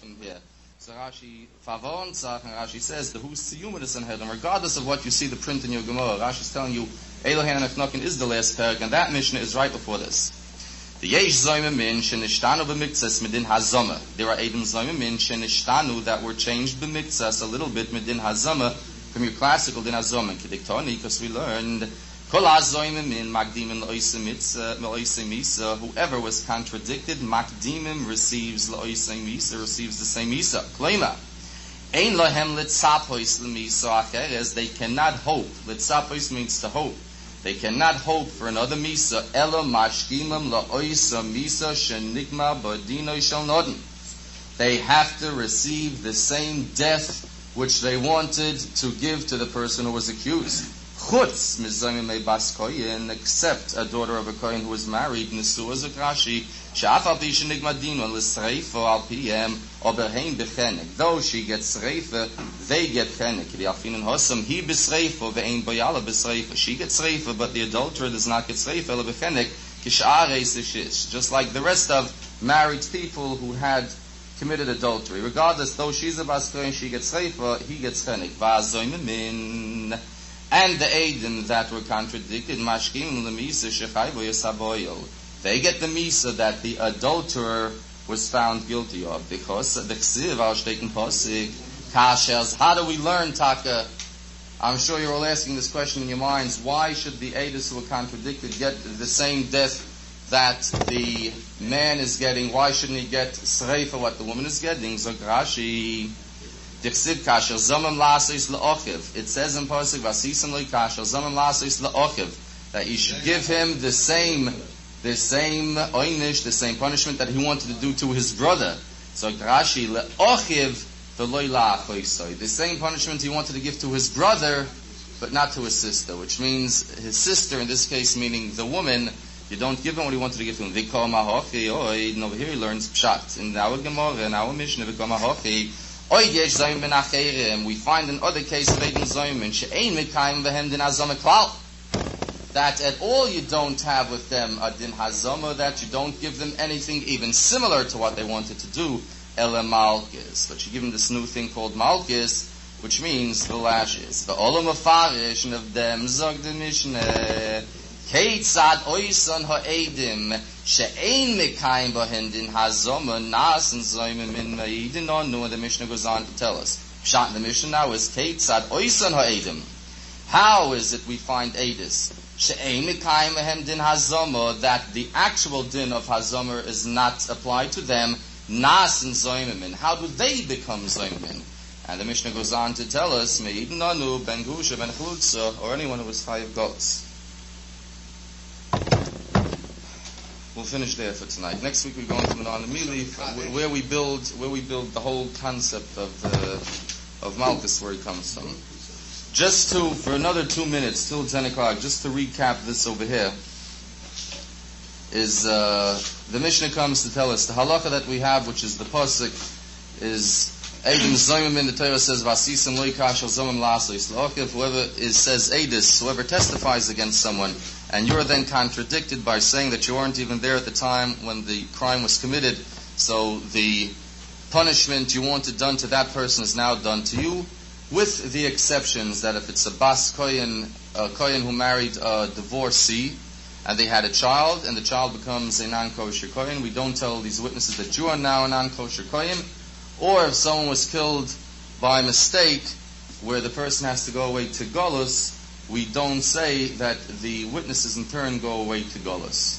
in here. So Rashi Favon Tzach, and Rashi says the who's Siyum is Sanhedrin. Regardless of what you see the print in your Gemara, Rashi is telling you Elohein Anachnokin is the last parak, and that Mishnah is right before this. The Yesh Zoyim Min Shenishtanu b'Miktzas Midin Hazama. There are Eidim Zoyim Min Shenishtanu that were changed b'Miktzas a little bit Midin Hazama from your classical Din Hazama Kediktoni, because we learned Kol hazoyim min makdimim l'oisem misa. Whoever was contradicted, makdimim receives l'oisem misa, receives the same misa. Klema. Ein lahem litzapois l'misa acheres. They cannot hope. Litzapois means to hope. They cannot hope for another misa. Elo mashkimim l'oisem misa shenigma b'dinoi shel nodin. They have to receive the same death which they wanted to give to the person who was accused. Chutz mizayim bas koyin, except a daughter of a koyin who was married. Nesua zakrashi she'af al pi shenigma dino l'sreifa al piem oberheim b'chenek. Though she gets sreifa, they get chenek. V'yafinin hosam he b'sreifa ve'ein boyala b'sreifa. She gets sreifa, but the adulterer does not get sreifa ela b'chenek kish'arei sishish. Just like the rest of married people who had committed adultery. Regardless, though she's a bas koyin, she gets sreifa, he gets chenek. Va'azoyim min. And the Eidim that were contradicted, Mashkim Lemisa Shechaybo Yesaboyel. They get the Misa that the adulterer was found guilty of. Because the Ksiv al Shteken Posik, Kashers. How do we learn, Taka? I'm sure you're all asking this question in your minds. Why should the Eidim who were contradicted get the same death that the man is getting, why shouldn't he get sreifa what the woman is getting? Zog Rashi, Dichsiv kasher zomam lasis la'ochiv. It says in Pasuk, Vasisam lo kasher zomam lasis la'ochiv, that you should give him the same oynish, the same punishment that he wanted to do to his brother. So Rashi, la'ochiv v'loi la'achoisoi. The same punishment he wanted to give to his brother, but not to his sister, which means his sister, in this case meaning the woman, you don't give him what he wanted to give to him. V'kol mahochi, and over here he learns pshat. In our Gemara, in our Mishnah, v'kol mahochi, we find in other cases that at all you don't have with them a din hazama, that you don't give them anything even similar to what they wanted to do, ele malkis. But you give them this new thing called malkis, which means the lashes. The olam afarish, and of them zog the Mishnah, Keitzad oisan ha'edim she'ein mekayim b'hen din hazoma nasen zoymim min ma'idin onu. And the Mishnah goes on to tell us. Pshat in the Mishnah now is Keitzad oisan ha'edim. How is it we find edis she'ein mekayim b'hen din hazoma, that the actual din of hazoma is not applied to them? Nasen zoymim min. How do they become zoymim? And the Mishnah goes on to tell us me'idin onu ben gusha ben chalutza, or anyone who was 5 goats. We'll finish there for tonight. Next week we're going to Menon Mili, where we build the whole concept of Malchus, where he comes from. Just for another 2 minutes till 10 o'clock, just to recap this over here, is the Mishnah comes to tell us the halacha that we have, which is the pasuk, is Eidim Zoymim. In the Torah says Vasisam lo yikashel zomim lasos la'ochiv. Whoever says Eidus, whoever testifies against someone, and you are then contradicted by saying that you weren't even there at the time when the crime was committed, so the punishment you wanted done to that person is now done to you, with the exceptions that if it's a bas kohen, a kohen who married a divorcee, and they had a child, and the child becomes a non-kosher kohen, we don't tell these witnesses that you are now a non-kosher kohen. Or if someone was killed by mistake, where the person has to go away to Golus, we don't say that the witnesses in turn go away to Golus.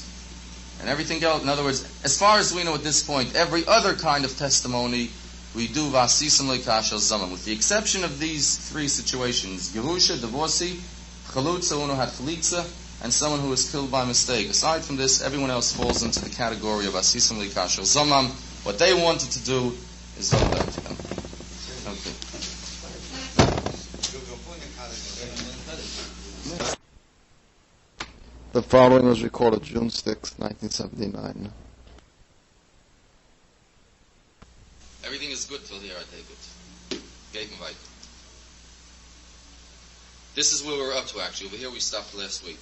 And everything else, in other words, as far as we know at this point, every other kind of testimony, we do Vasisam le'kashel zaman, with the exception of these 3 situations: Gerusha, divorcee, Chalutza, one who had Chalitza, and someone who was killed by mistake. Aside from this, everyone else falls into the category of Vasisam le'kashel zaman. What they wanted to do is all that to them. Okay. The following was recorded June 6, 1979. Everything is good till here, I take it. Gate and weiter. This is where we're up to, actually. Over here we stopped last week.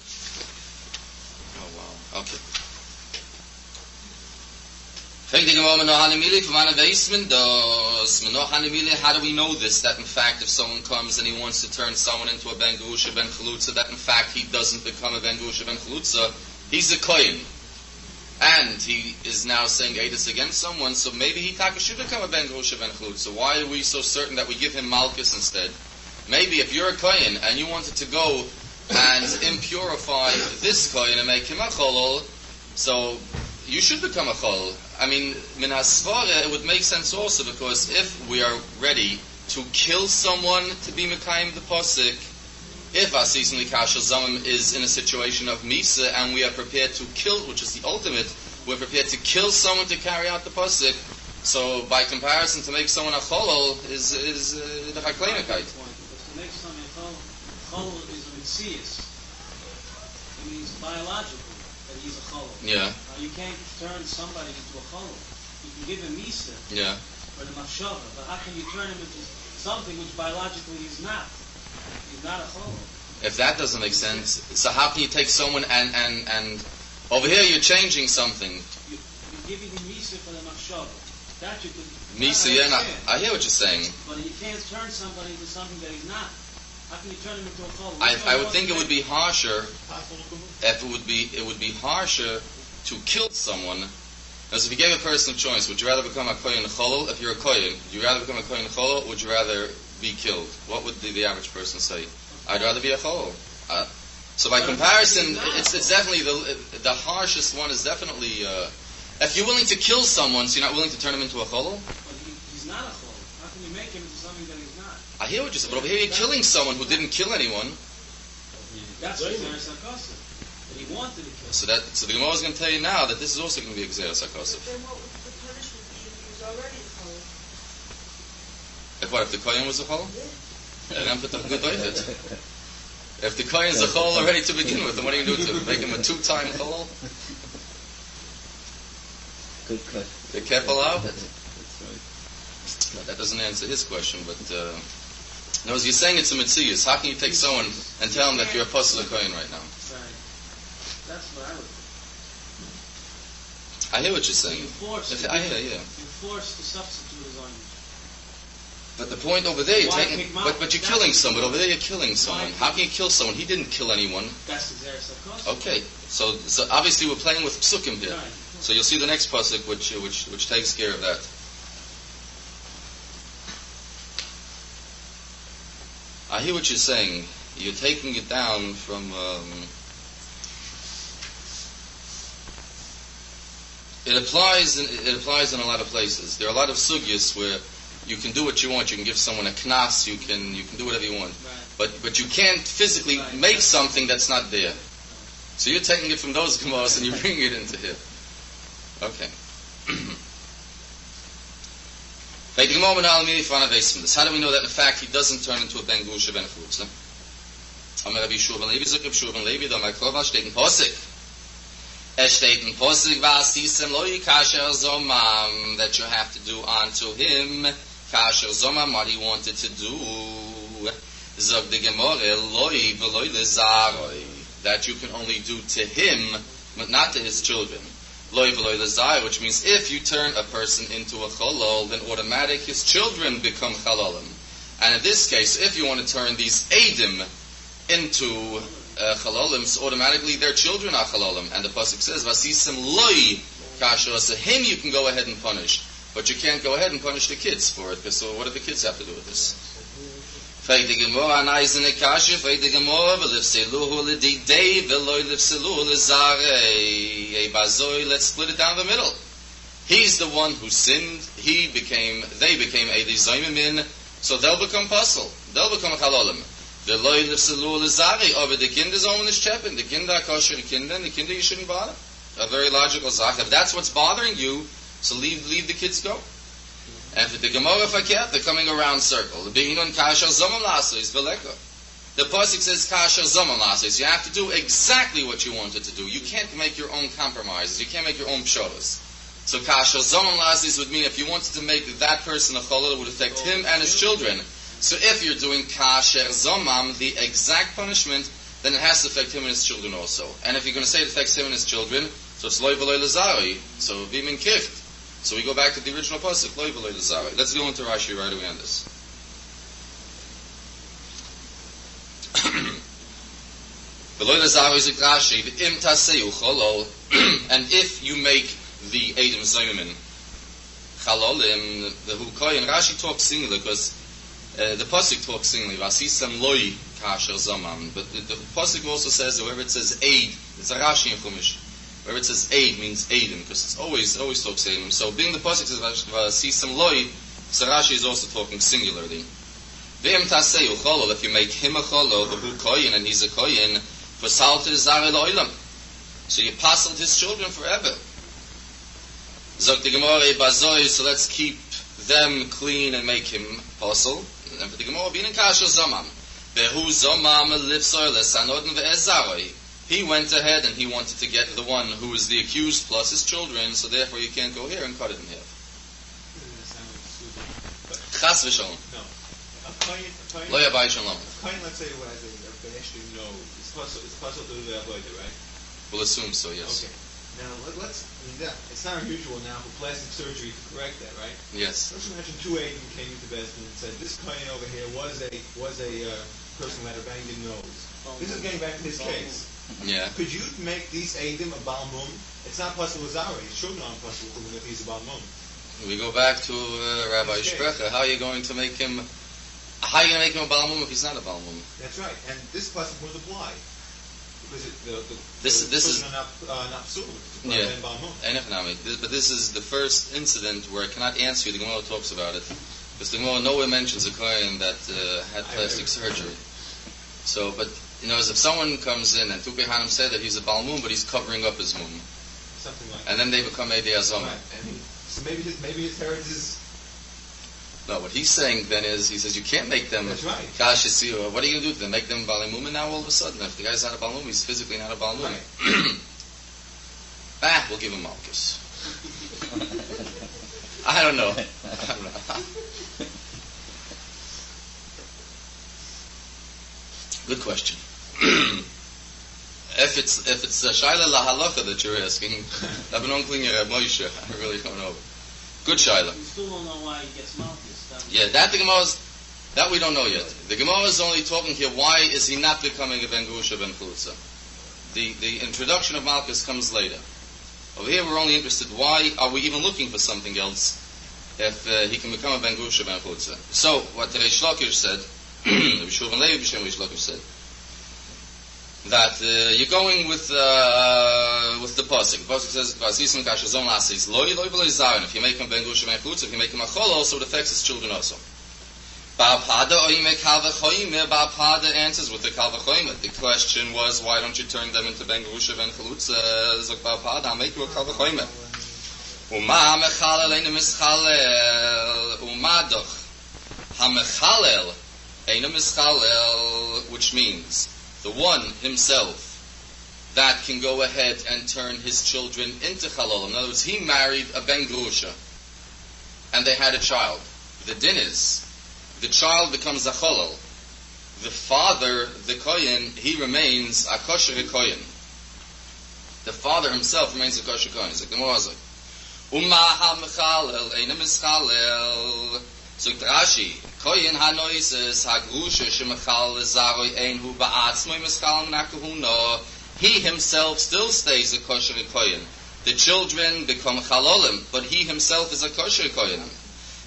Oh, wow. Okay. How do we know this? That in fact, if someone comes and he wants to turn someone into a ben gerusha ben chalutza, that in fact he doesn't become a ben gerusha ben chalutza, he's a kohen, and he is now saying edus against someone. So maybe he should become a ben gerusha ben chalutza. Why are we so certain that we give him malchus instead? Maybe if you're a kohen and you wanted to go and impurify this kohen and make him a cholol, so you should become a chol. I mean, min hasvara, it would make sense also, because if we are ready to kill someone to be mekayim the posik, if Asisim Likashel Zamim is in a situation of Misa and we are prepared to kill, which is the ultimate, we're prepared to kill someone to carry out the posik, so by comparison to make someone a cholol is the chakleinakait. To make someone a cholol is a mitzias. It means biological that he's a cholol. Yeah. You can't turn somebody into a cholol. You can give him misa for the mashava, but how can you turn him into something which biologically he's not? He's not a cholol. If that doesn't make sense, so how can you take someone and over here you're changing something? You're giving him misa for the mashava. That you could. Misa, yeah, I hear what you're saying. But you can't turn somebody into something that he's not. How can you turn him into a cholol? I would think it would be harsher. If it would be harsher to kill someone. As if you gave a person a choice, would you rather become a kohen cholol? If you're a kohen, would you rather become a kohen cholol, or would you rather be killed? What would the average person say? I'd rather be a cholol. So by comparison, it's definitely the harshest one is definitely if you're willing to kill someone, so you're not willing to turn him into a cholol. He's not a cholol. How can you make him into something that he's not? I hear what you said, but over here you're killing someone who didn't kill anyone. That's what Xeris HaKosov. But he wanted to kill. So the Gemara is going to tell you now that this is also going to be Xeris HaKosov. But then what would the punishment be if he was already a cholol? If the kohen was a cholol? Yeah. Then put the good it. If the kohen is a cholol already to begin with, then what are you going to do to make him a two-time cholol? Good cut. Be careful out. That's right. That doesn't answer his question, but no, as you're saying it's a mitzias. How can you take someone and tell him that you're a apostle of kohen right now? Right. That's what I would do. I hear what you're saying. I hear, yeah. You force to substitute his own. But the point over there, you're taking, but you're killing someone. Over there, you're killing someone. How can you kill someone? He didn't kill anyone. That's the Xeris HaKosov. Okay, so obviously we're playing with psukim here. Right. So you'll see the next pasuk which takes care of that. I hear what you're saying. You're taking it down from. It applies in a lot of places. There are a lot of sugyas where you can do what you want. You can give someone a knas. You can do whatever you want. Right. But you can't physically make something that's not there. So you're taking it from those gemaras and you're bringing it into here. Okay. How do we know that in fact he doesn't turn into a ben gusha ben chutza? Amar Rabbi Shua ben Levi zok Rabbi Shua ben Levi da Amar Krova steht in Posik. Steht in Posik was isem loi kasher zomam that you have to do unto him kasher zomam what he wanted to do. Zog de Gemara loi v'loi lezaroi that you can only do to him but not to his children. Loi v'loi lezai, which means if you turn a person into a cholol, then automatic his children become chalolim. And in this case, if you want to turn these edim into chalolim, so automatically their children are chalolim. And the pasuk says, "Vasisim loi kasher." So him you can go ahead and punish, but you can't go ahead and punish the kids for it. Because so what do the kids have to do with this? Fake the Gemara and eyes in the kasher. Fake the Gemara v'lifseluhu l'didei v'loi lifseluhu l'zarei. Let's split it down the middle. He's the one who sinned. They became Eidei Zaymimin, so they'll become puzzle. They'll become chalolim. V'loi lifseluhu l'zarei. Over the kinder's own is cheppin. The kinder are kosher kinder, and the kinder you shouldn't bother. A very logical zach. If that's what's bothering you, so leave the kids go. And for the Gemara Fakir, they're coming around circle. The Behinun Kasher Zomam Lasois Veleka. The pasuk says Kasher Zomam Lasois. You have to do exactly what you wanted to do. You can't make your own compromises. You can't make your own pshotos. So Kasher Zomam Lasois would mean if you wanted to make that person a cholol, it would affect him and his children. So if you're doing Kasher Zomam, the exact punishment, then it has to affect him and his children also. And if you're going to say it affects him and his children, so it's Loi V'loi Lazari. So V'min Kift. So we go back to the original pasuk, Loi v'loi l'zarei. Let's go into Rashi right away on this. V'loi l'zarei zik Rashi, v'im taseu cholol, and if you make the Edom Zaymimin chalolim, the Hukoi, and Rashi talks singular because the pasuk talks singular. Vasisam loi kasher zamam, but the pasuk also says that wherever it says aid, it's a Rashi in Chumash. Wherever it says aid means aidim, because it's always talks aidim. So being the pasuk says vasisam loi, so Rashi is also talking singularly. V'im taseu cholol, if you make him a cholol, v'hu koyin, and he's a koyin, v'salter zarei lo'ilam. So you puzzled his children forever. Zok the Gemara bazoi, so let's keep them clean and make him puzzle. And for the Gemara, bin kasher zamam. Vehu zamam lifsor lesanodin ve'ezaroi. He went ahead and he wanted to get the one who is the accused plus his children, so therefore you can't go here and cut it in half. Chas v'shalom. No. Lo yabai shalom. Kain, let's say what I say, Ben Eshtin knows. It's possible to do the avodah, right? We'll assume so, yes. Okay. Now, it's not unusual now for plastic surgery to correct that, right? Yes. Let's imagine two Aiden came into Beston and said, this Kain over here was a person who had a banged nose. This is getting back to his case. Yeah. Could you make these Eidim a Baal Mum? It's not possible with Zari. It's sure not possible with him if he's a Baal Mum. We go back to Rabbi Sprecher. How are you going to make him a Baal Mum if he's not a Baal Mum? That's right. And this pasuk would apply. This is not yeah. But this is the first incident where I cannot answer you. The Gemara talks about it because the Gemara nowhere mentions a kohen that had plastic surgery. So, but as if someone comes in and Tukei Hanim said that he's a Baal Mum, but he's covering up his mum, something like and then they become Eidei Azoma. Right. So maybe his heritage is. No, what he's saying then is, he says you can't make them. That's right. Gosh, you see, what are you going to do to them? Make them Baal Mum now all of a sudden? If the guy's not a Baal Mum, he's physically not a Baal Mum. Right. We'll give him Malchus. I don't know. Good question. If it's a Shaila Lahalacha that you're asking, I've been unclean your Moshe. I really don't know. Good Shaila. You still don't know why he gets Malchus. Yeah, that we don't know yet. The Gemara is only talking here, why is he not becoming a Ben Grusha Ben Chulutza? The introduction of Malchus comes later. Over here we're only interested, why are we even looking for something else if he can become a Ben Grusha Ben Chulutza? So, what Reish Lakish said, B'Shuv and Levi B'Shem Reish Lakish said, that you're going with the pasuk. The pasuk says, "V'asisem kashazon lasis loy v'loy zayin." If you make him ben grusha ben chutz, if you make him a chol, also it affects his children also. Ba'apada oime kal v'choyme. Ba'apada answers with the kal v'choyme. The question was, why don't you turn them into ben grusha ben chutz? Zok ba'apada, I'll make you a kal v'choyme. Uma mechalel einu mischalel. Uma doch hamechalel einu mischalel, which means the one himself that can go ahead and turn his children into chalolim. In other words, he married a ben grusha, and they had a child. The din is, the child becomes a cholol. The father, the kohen, he remains a kosher kohen. The father himself remains a kosher kohen. It's like the Moazak. Umma ha-mechalel, eina mischalel. So Rashi, koyin hanoises hagrusha shemachal zaroi einhu ba'atzmoi mischal nakuhuno. He himself still stays a kosher koyin. The children become chalolim, but he himself is a kosher koyin.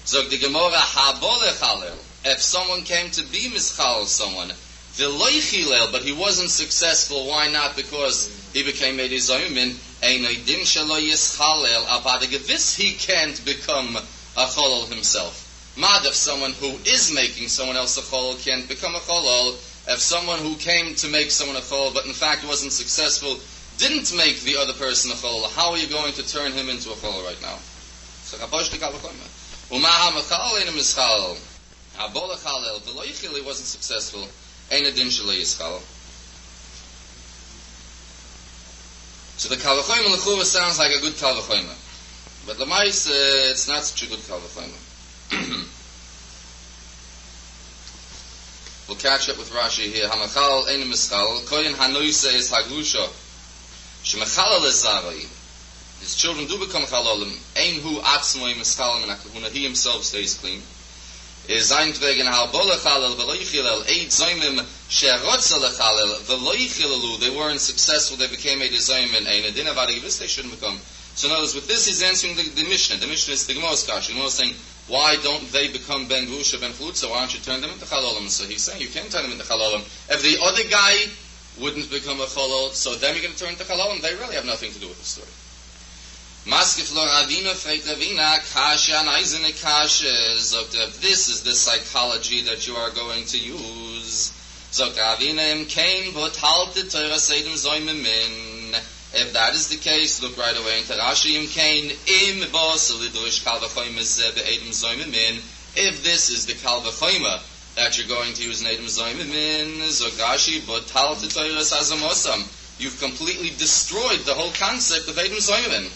So the Gemara habole chalel. If someone came to be mischal someone, v'loi chilel, but he wasn't successful. Why not? Because he became a dizoymin. Einoi din shelo yischalel apad gewiss he can't become a cholol himself. Mad, if someone who is making someone else a cholol can't become a cholol, if someone who came to make someone a cholol but in fact wasn't successful, didn't make the other person a cholol, how are you going to turn him into a cholol right now? So Umaha mechal ein mischal. Habol chalel v'lo yichil, he wasn't successful. Ein adin shelo yischal. So the kal v'choyma l'chuva sounds like a good kal v'choyma, but l'mais it's not such a good kal v'choyma. We'll catch up with Rashi here. Hamachal ein mischal. Koyin hanoise is hagrusha. Shemachal lezaroi. His children do become chalolim. Ein hu atzmoi mischalim and akahuna. He himself stays clean. Is ein tvegen halbo lechalel v'lo yichilel. Eid zoymim she'rotza lechalel v'lo yichilelu. They weren't successful. They became a zoymim. Ein adin avadivis. They shouldn't become. So in other words, with this he's answering the Mishnah. The Mishnah is the Gemara's kasha. The Gemara is saying, why don't they become ben grusha ben chulutza? Why don't you turn them into chalolim? So he's saying you can't turn them into chalolim. If the other guy wouldn't become a cholol, so then you're going to turn into chalolim. They really have nothing to do with the story. Maskif lo Ravina freit Ravina kasha naizene kasha. Zogt, if this is the psychology that you are going to use, zogt Ravina im kain but halte Torah seidem zoymemin. If that is the case, look right away into Rashi im kain im bos lidrush kal v'choyma ze be'edem zoymemin. If this is the kal v'choyma that you're going to use in edem zoymemin, zogt Rashi but halte Torah sazamosam. You've completely destroyed the whole concept of edem zoymemin.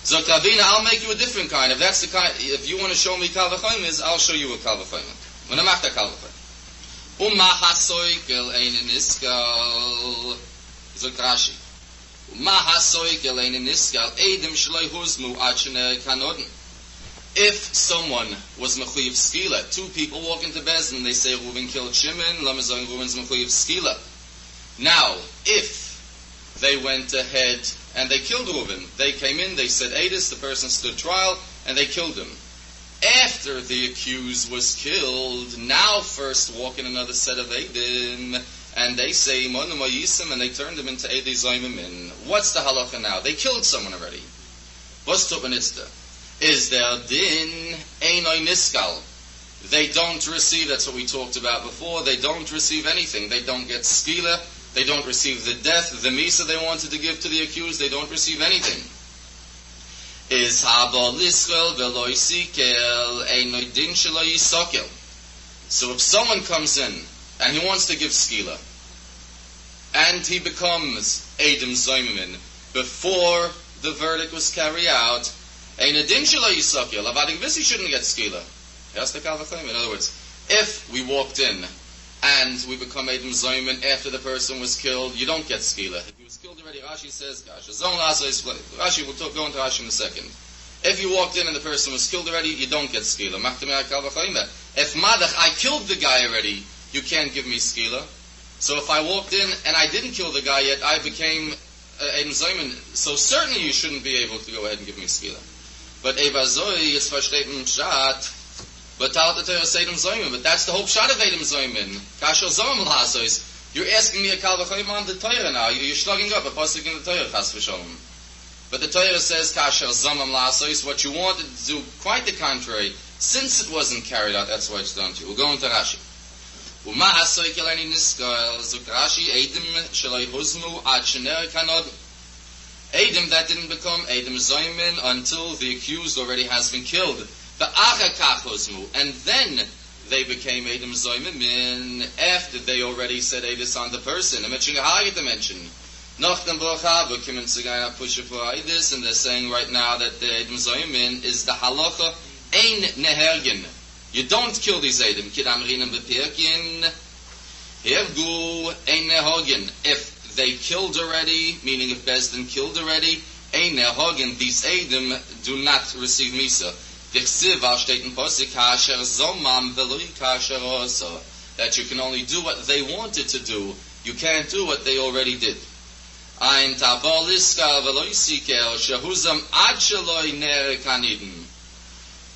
Zogt Ravina, I'll make you a different kind. If that's the kind, if you want to show me kal v'choymas, I'll show you a kal v'choyma. When I'm after kal v'choyma. Umahasoikel ein niskal. Zogt Rashi. If someone was mechuyev skila, two people walk into Bezdin, they say Reuven killed Shimon, Lamazon Reuven's mechuyev skila. Now, if they went ahead and they killed Reuven, they came in, they said Edis, the person stood trial, and they killed him. After the accused was killed, now first walk in another set of Edim, and they say Monu Moyisim, and they turned them into Eidei Zoyimim. What's the halacha now? They killed someone already. What's Tupanitza? Is there din Einoi Niskal? They don't receive, that's what we talked about before, they don't receive anything. They don't get skila, they don't receive the death, the misa they wanted to give to the accused, they don't receive anything. Is haba liskel veloi sikel einoi din shelo yisokel. So if someone comes in and he wants to give skila, and he becomes Eidim Zoyimim before the verdict was carried out, einoi din shelo yisokel, avadik this he shouldn't get skila. In other words, if we walked in and we become Eidim Zoyimim after the person was killed, you don't get skila. If he was killed already, Rashi says, Rashi will go into Rashi in a second. If you walked in and the person was killed already, you don't get skila. If Madach, I killed the guy already, you can't give me skila. So if I walked in and I didn't kill the guy yet, I became Eidim Zoyimim, so certainly you shouldn't be able to go ahead and give me skila. But Eva Zoy is versteht im Pshat, but that's the whole pshat of Eidim Zoyimim. Kasher Zomam L'Hasois. You're asking me a Kal V'choyim on the Torah now. You're slugging up a pasuk in the Torah, Chas V'Sholom. But the Torah says Kasher Zomam L'Hasois. What you wanted to do, quite the contrary. Since it wasn't carried out, that's why it's done to you. We'll go into Rashi. U'ma Hasoy Keleni Niskal Zuk Rashi Eidim Sheloi Huzmu Ad Shener Kanod. Eidim that didn't become Eidim Zoyimim until the accused already has been killed. And then they became Eidim Zoyimim after they already said Eidis on the person. And they're saying right now that the Eidim Zoyimim is the halacha ein nehergen. You don't kill these Eidim. If they killed already, meaning if Bezdin killed already, ein nehergen, these Eidim do not receive Misa. That you can only do what they wanted to do. You can't do what they already did.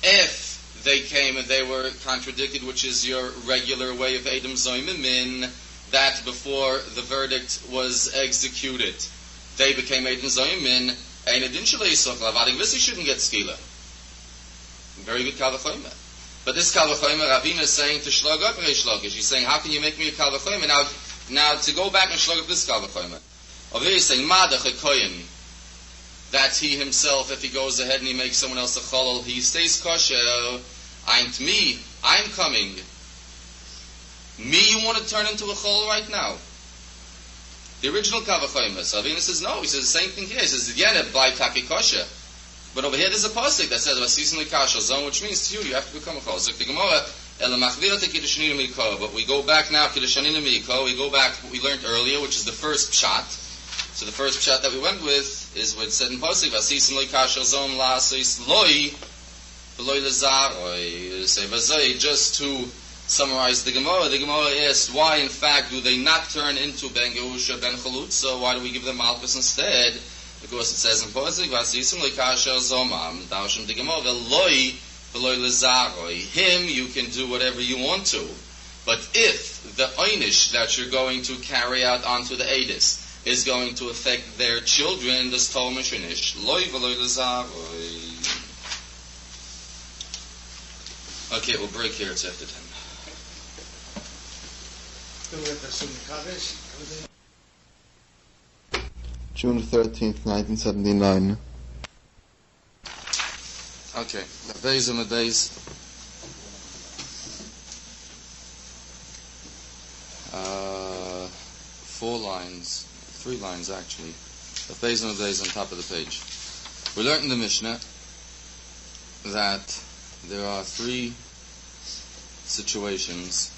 If they came and they were contradicted, which is your regular way of Eidim Zoyimim, that before the verdict was executed, they became Eidim Zoyimim, this shouldn't get skila. Very good Kal V'choyim. But this Kal V'choyim, Ravina is saying to Shlog up Reish Lakish. He's saying, how can you make me a Kal V'choyim? Now to go back and Shlog up this Kal V'choyim. Over here he's saying, Madach a Koyin, that he himself, if he goes ahead and he makes someone else a Cholol, he stays kosher. Ain't me, I'm coming. Me you want to turn into a Cholol right now? The original Kal V'choyim. So Ravina says, no. He says the same thing here. He says, Yene, by Taki kosher. But over here there's a pasuk that says "Vasisin Kasha Zon," which means to you have to become a chol. So the Gemara but we go back now to the Shanina Miko. We go back. We learned earlier, which is the first pshat. So the first pshat that we went with is what said in pasuk "Vasisin Kasha Zon La Sois Loi V'Loi Lazaroi." Say Vazoi. Just to summarize the Gemara asked why, in fact, do they not turn into Ben Gerusha Ben Chalutza? Why do we give them Malchus instead? Because it says in Posik, Vasisim Lekasha Zomam, Dashim Digamo, Veloi, Veloi Lazaroi. Him you can do whatever you want to. But if the Einish that you're going to carry out onto the Eidis is going to affect their children, this Tol Mishinish, Loi Veloi Lazaroi. Okay, we'll break here, it's after 10. June 13th, 1979. Okay, the days and the days. 4 lines, 3 lines actually. The days and the days on top of the page. We learned in the Mishnah that there are 3 situations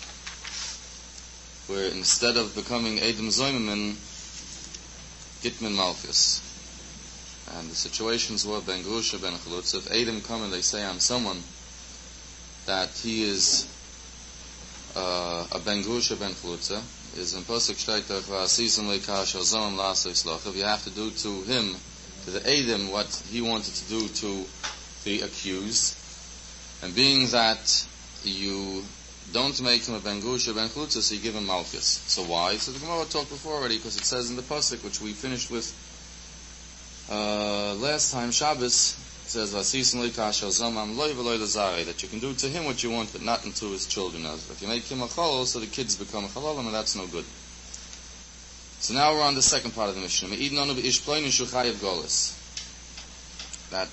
where instead of becoming Eidim Zoyimim, Gitmin Malchus. And the situations were Ben Gerusha, Ben Chalutz. If Eidim come and they say on someone that he is a Ben Gerusha, Ben Chalutza, is in Posuk Shteitach V'Asisim Le'Kash Ozom L'Asei Slochav. You have to do to him, to the Eidim, what he wanted to do to the accused. And being that you don't make him a ben gusha ben chlutza, so you give him malchus. So why? So the Gemara talked before already, because it says in the pasuk, which we finished with last time, Shabbos, it says that you can do to him what you want, but not unto his children. If you make him a chalal, so the kids become a chalalim, and that's no good. So now we're on the second part of the Mishnah. That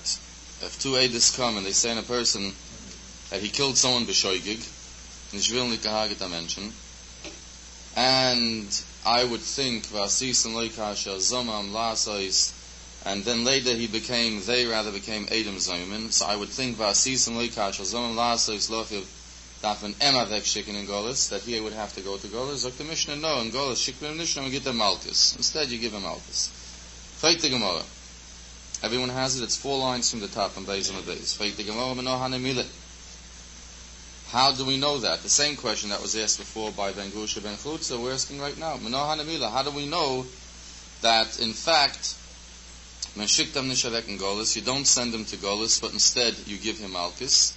if two edis come and they say in a person that he killed someone b'shoigig, nishvil nikahagit I mentioned, and I would think v'asis and loikasha zomam la'asais, and then later they became Edom Zoymin, so I would think v'asis and loikasha zomam la'asais lochiv dafen emavek shikin in Golis, that he would have to go to Golis. Like the Mishnah, no, in Golis shikin in Mishnah we get the malchus. Instead you give him malchus. Feit the Gemara. Everyone has it. It's 4 lines from the top and base on the base. Feit the Gemara menohane milet. How do we know that? The same question that was asked before by Ben Gusha Ben Chlutza, we're asking right now. Menohane milet. How do we know that in fact men shiktam nishavek in Golis, you don't send him to Golis, but instead you give him malchus?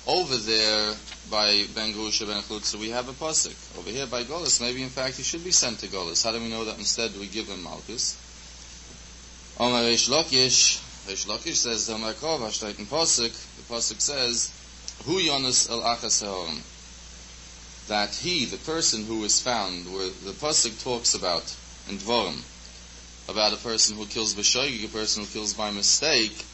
Over there by Ben Gusha Ben Chlutza we have a pasuk. Over here by Golis, maybe in fact he should be sent to Golis. How do we know that instead we give him malchus? Omar Reish Lakish says the Markov Hashtayten pasuk. The pasuk says, "Hu Yonas el Achas Haorim." That he, the person who is found, where the pasuk talks about in Dvorim, about a person who kills b'shoigig, a person who kills by mistake.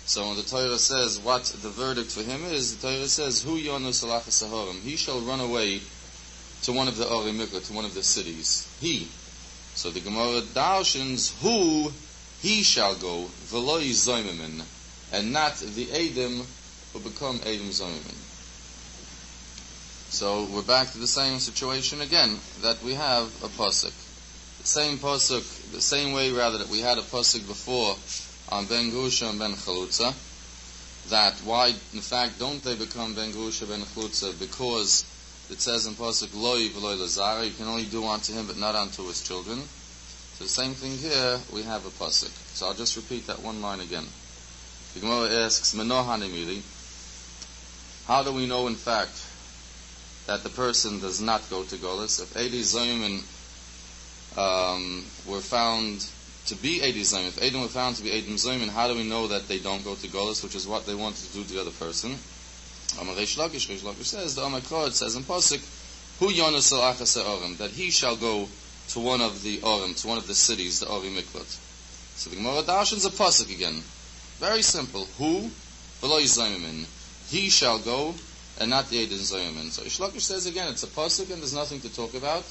So when the Torah says what the verdict for him is, the Torah says, Hu Yonus Alachas Sahorim. He shall run away to one of the Ori Mikra, to one of the cities. He. So the Gemara darshans, who he shall go, V'lo Zoymimin, and not the Edom who become Edom Zoymimin. So we're back to the same situation again, that we have a pasuk. The same pasuk, the same way rather that we had a pasuk before on Ben Gusha and Ben Chalutza, that why, in fact, don't they become Ben Gusha Ben Chalutza? Because it says in pasuk Loi v'loi lazara, you can only do unto him but not unto his children. So the same thing here, we have a pasuk. So I'll just repeat that one line again. The Gemara asks, Menohanimili, how do we know in fact that the person does not go to Golis? If Edi Zoymin were found to be Edi Zoymin, if Edom were found to be Edom Zoymin, how do we know that they don't go to Golis, which is what they wanted to do to the other person? Amar Reish Lakish says, the Amar Kod says in pasuk, Hu Yonas el Achas Orim, that he shall go to one of the Orim, to one of the cities, the Ori Miklot. So the Gemara darshans a pasuk again. Very simple. Hu v'lo Zoymin, he shall go, and not the Edom Zoymin. So Reish Lakish says again, it's a pasuk and there's nothing to talk about.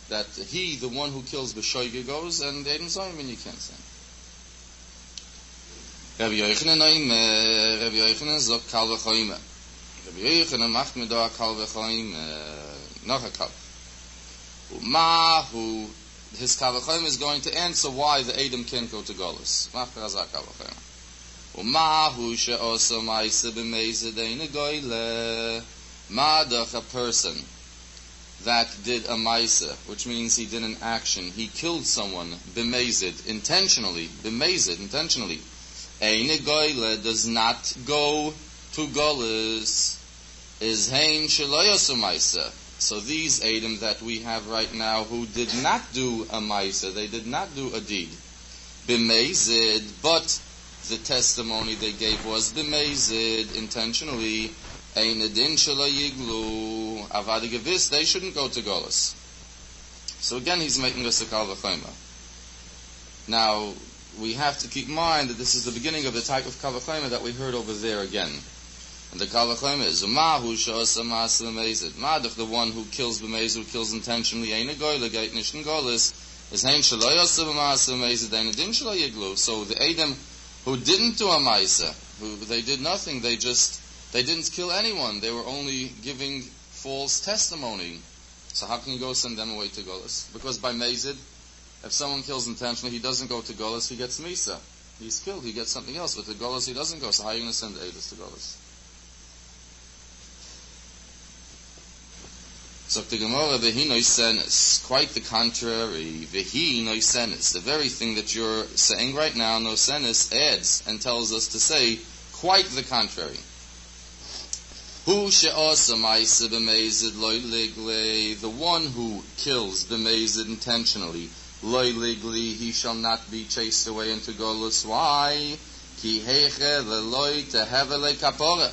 That he, the one who kills b'shoige, goes, and the Edom Zoymin you can't send. Rabbi Yochanan zok kal v'choyme. Rabbi Yochanan macht mir da kal v'choyme, noch a kal. U'mahu, his kal v'choyme is going to answer why the Edom can't go to Golis. Mafka razak kal v'choyme. U'mahu she'osa ma'isa b'meiza deina goyle. Ma'adach, a person that did a maisa, which means he did an action. He killed someone, b'meizid, intentionally. Eine goyle does not go to Golis, is hein shelo maisa. So these Edom that we have right now who did not do a maisa, they did not do a deed, b'meizid, but the testimony they gave was b'meizid, intentionally. Ein din shelo yiglu, avad gewiss, they shouldn't go to Golis. So again, he's making us a kal v'choyma. Now, we have to keep in mind that this is the beginning of the type of kal v'choyma that we heard over there again. And the kal v'choyma is umahu she'osa ma'asa b'meizid. Ma'adach, the one who kills b'meizid, who kills intentionally, ein goyle geit nicht in Golis, is hein shelo yosa b'ma'asa b'meizid, ein din shelo yiglu. So the Edom who didn't do a ma'isa, who they did nothing, they didn't kill anyone. They were only giving false testimony. So how can you go send them away to Golis? Because by Mezid, if someone kills intentionally, he doesn't go to Golis, he gets Misa. He's killed, he gets something else. With the Golis, he doesn't go. So how are you going to send the Eidos to Golis? So the Gemara, Vehi noisenis, quite the contrary. Vehi noisenis, the very thing that you're saying right now, noisenis, adds and tells us to say quite the contrary. Hu she'asa ma'aseh b'meizid loy ligli, the one who kills b'meizid intentionally, loy ligli, he shall not be chased away into golus. Why? Ki heiche leloy tehevele kapora,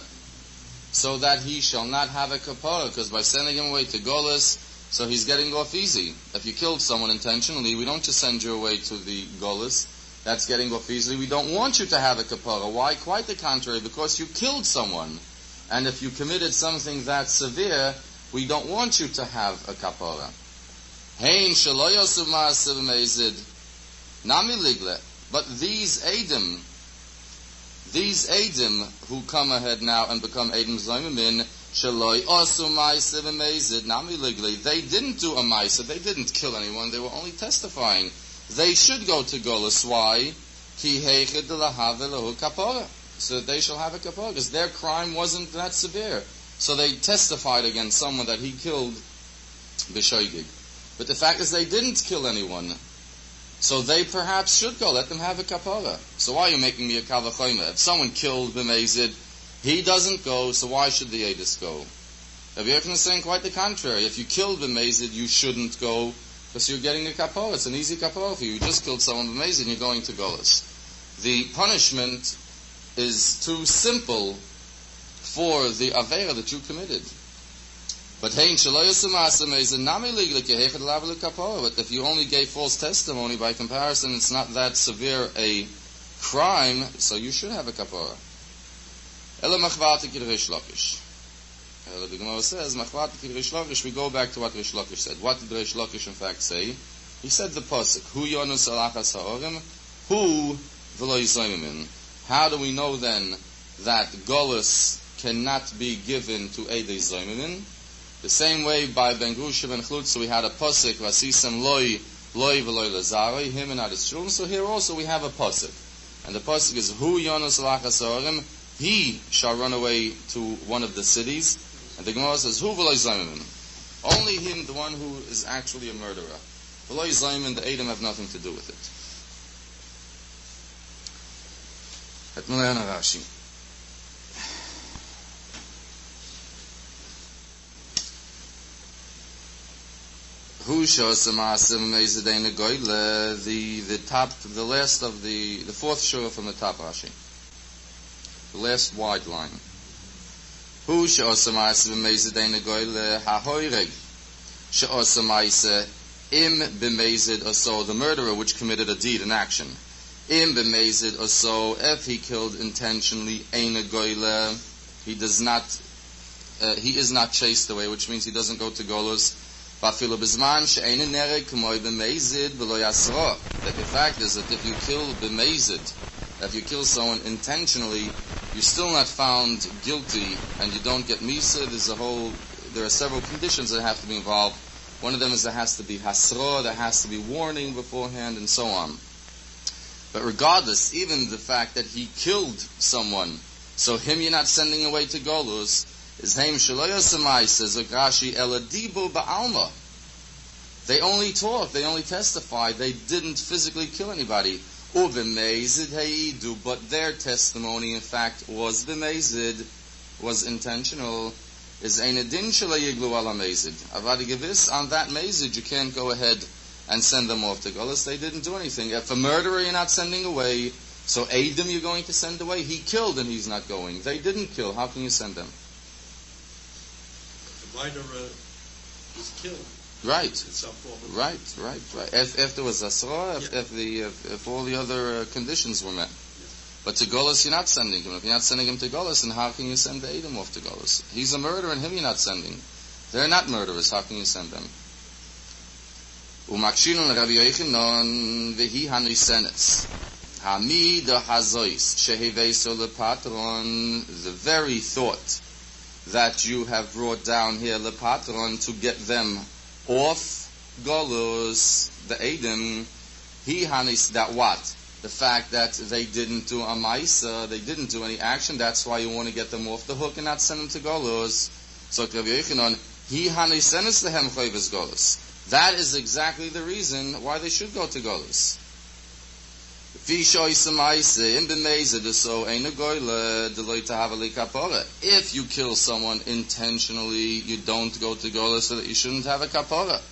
so that he shall not have a kapora, because by sending him away to golus, so he's getting off easy. If you killed someone intentionally, we don't just send you away to the golus. That's getting off easily. We don't want you to have a kapara. Why? Quite the contrary, because you killed someone. And if you committed something that severe, we don't want you to have a kapara. Hein shaloyos ma'aseh b'meizid nami ligle. But these Eidim who come ahead now and become Eidim Zoymimin, shaloy osu ma'aseh b'meizid nami ligle. They didn't do a ma'aseh. They didn't kill anyone. They were only testifying. They should go to Golus. Why? Ki heichid lahave lahu kapora, so that they shall have a kapora, because their crime wasn't that severe. So they testified against someone that he killed b'shoigig. But the fact is they didn't kill anyone, so they perhaps should go. Let them have a kapora. So why are you making me a kavachoyma? If someone killed b'mezid, he doesn't go, so why should the Edis go? Rabbi Yochanan is saying quite the contrary. If you killed b'mezid, you shouldn't go, because you're getting a kapora. It's an easy kapora for you. You just killed someone b'mezid and you're going to golus. The punishment is too simple for the avera that you committed. But if you only gave false testimony, by comparison, it's not that severe a crime, so you should have a kapora. The Gemara says, we go back to what Rish Lakish said. What did Rish Lakish in fact say? He said the pasuk, Hu yonus alachas ha'orim, Hu v'lo yisoymimin. How do we know then that Golus cannot be given to Eidei Zoymimin? The same way by Ben Grusha Ben Chlutz, we had a pasuk, Vasisem loy v'loy lazaroi, him and not his children. So here also we have a pasuk. And the pasuk is, Hu yonus alachas ha'orim, he shall run away to one of the cities. And the Gemara says, Hu v'loy zaymin. Only him, the one who is actually a murderer. V'loy zaymin, the Edom have nothing to do with it. Et Malayan Rashi. Hu shos ma'aseh b'meizid goyle, the last of the fourth shura from the top Rashi. The last wide line. Hu she'osa ma'aseh b'meizid ein goyle ha'hoireg she'osa ma'aseh im b'meizid oso, the murderer which committed a deed, an action. Im b'meizid oso, if he killed intentionally, ein goyle, he is not chased away, which means he doesn't go to golus. V'afilu b'zman she'ein nereg k'moi b'meizid v'lo yasro. That the fact is that if you kill b'meizid, if you kill someone intentionally, you're still not found guilty, and you don't get misa. There are several conditions that have to be involved. One of them is there has to be hasra, there has to be warning beforehand, and so on. But regardless, even the fact that he killed someone, so him you're not sending away to golus, is heim shaloyasamai, says Rashi, eladibu ba'alma. They only talk, they only testify, they didn't physically kill anybody. But their testimony, in fact, was b'mezid, was intentional. Is einadin shalayiglu ala mezid. Avadigavis, on that mezid, you can't go ahead and send them off to golus. They didn't do anything. If a murderer you're not sending away, so Adam you're going to send away. He killed and he's not going. They didn't kill. How can you send them? The murderer is killed. Right. Right. If there was asra, if all the other conditions were met. But to Golus, you're not sending him. If you're not sending him to Golus, then how can you send the Edom off to Golus? He's a murderer, and him you're not sending. They're not murderers. How can you send them? Umakshinun Rabbi Yochanan v'hi hanisenes hamid hazois sheheveiso lepatron. The very thought that you have brought down here lepatron to get them off Golus, the Edom, he hanis, that what? The fact that they didn't do a maisa, they didn't do any action, that's why you want to get them off the hook and not send them to Golus. So Rabbi Yochanan, he hanisenes lehem chayvus Golus. That is exactly the reason why they should go to Golus. If you kill someone intentionally, you don't go to Gola, so that you shouldn't have a kapara.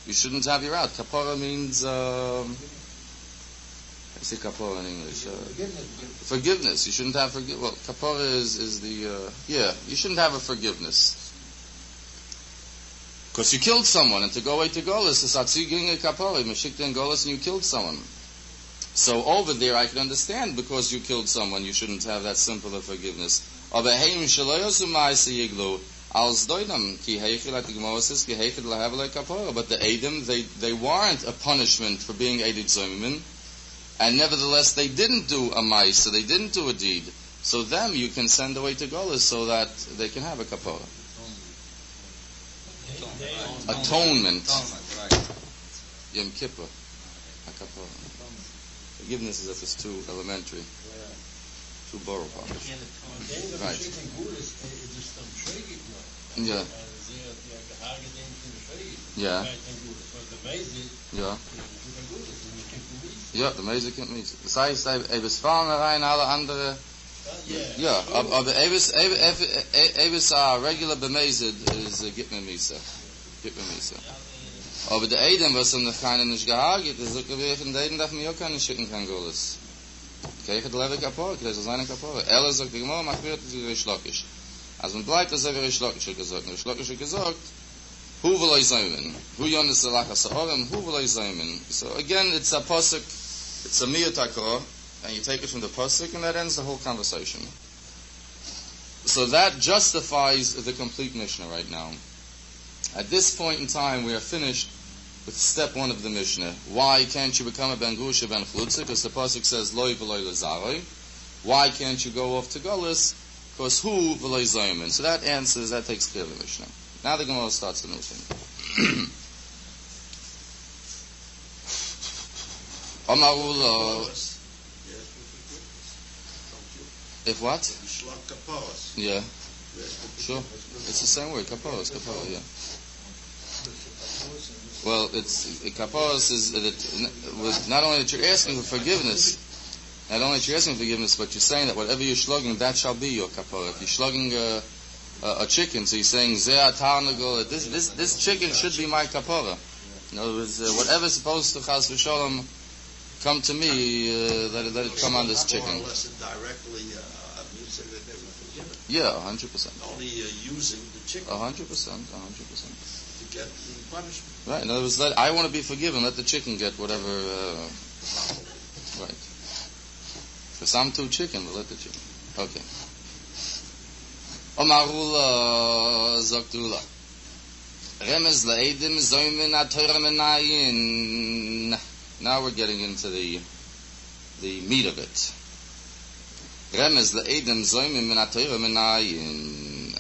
You shouldn't have your out. Kapara means, what's the kapara in English? Forgiveness. You shouldn't have forgiveness. Well, kapara is the, you shouldn't have a forgiveness. Because you killed someone, and to go away to Golas is atziging a kapara, meshikta in Golas, and you killed someone. So over there I can understand, because you killed someone, you shouldn't have that simple of forgiveness. But the Edom, they warrant a punishment for being Edid Zomimin, and nevertheless they didn't do a mais, so they didn't do a deed. So them you can send away to Golas so that they can have a kapara. Atonement. Yom Kippur. A kapara. Forgiveness is if it's too elementary, too borrow polished. Right. Yeah. Yeah. Ja. Ja, der Mese kennt mich. Das heißt, es fallen rein alle andere. Ja, aber Eves a regular bemezid is git me Misa. Git me Misa. Aber der Eidem, was noch keiner nicht gehaget, ist auch gewesen, der Eidem darf mir auch keine schicken kann Goles. Okay, ich hätte lebe kapor, das ist eine kapor. Ella sagt, die Gemara macht wird, sie ist schlockisch. Also man bleibt, das er schlockisch gesagt. Schlockisch gesagt, who will I zaymen? Who yonis alachas ha'orim? Who will I zaymen? So again, it's a pasuk, it's a miyutakor, and you take it from the pasuk, and that ends the whole conversation. So that justifies the complete Mishnah right now. At this point in time, we are finished with step 1 of the Mishnah. Why can't you become a ben grusha ben chlutza? Because the pasuk says loy v'loy lazaroi. Why can't you go off to Golis? Because who v'loy zaymen? So that answers, that takes care of the Mishnah. Now the Gemara starts a new thing. Amarula. If what? Yeah. Sure. It's the same word. Kaparos. Kapara. Yeah. Well, kaparos is not only that you're asking for forgiveness, but you're saying that whatever you're slugging, that shall be your kapara. If you're slugging a chicken, so you're saying zeh tarnagol, this chicken should be my kapara. In other words, whatever's supposed to chas v'sholom come to me, let it come on this chicken. More or less indirectly, you say that they were forgiven. Yeah, 100%. Only using the chicken. 100%. To get the punishment. Right. In other words, I want to be forgiven. Let the chicken get whatever. Right. Because I'm too chicken, but let the chicken. Okay. Omarula Zaktula. Remez la'edim zoymin atorah menayin. Now we're getting into the meat of it. Remez la'edim zoymin atorah menayin.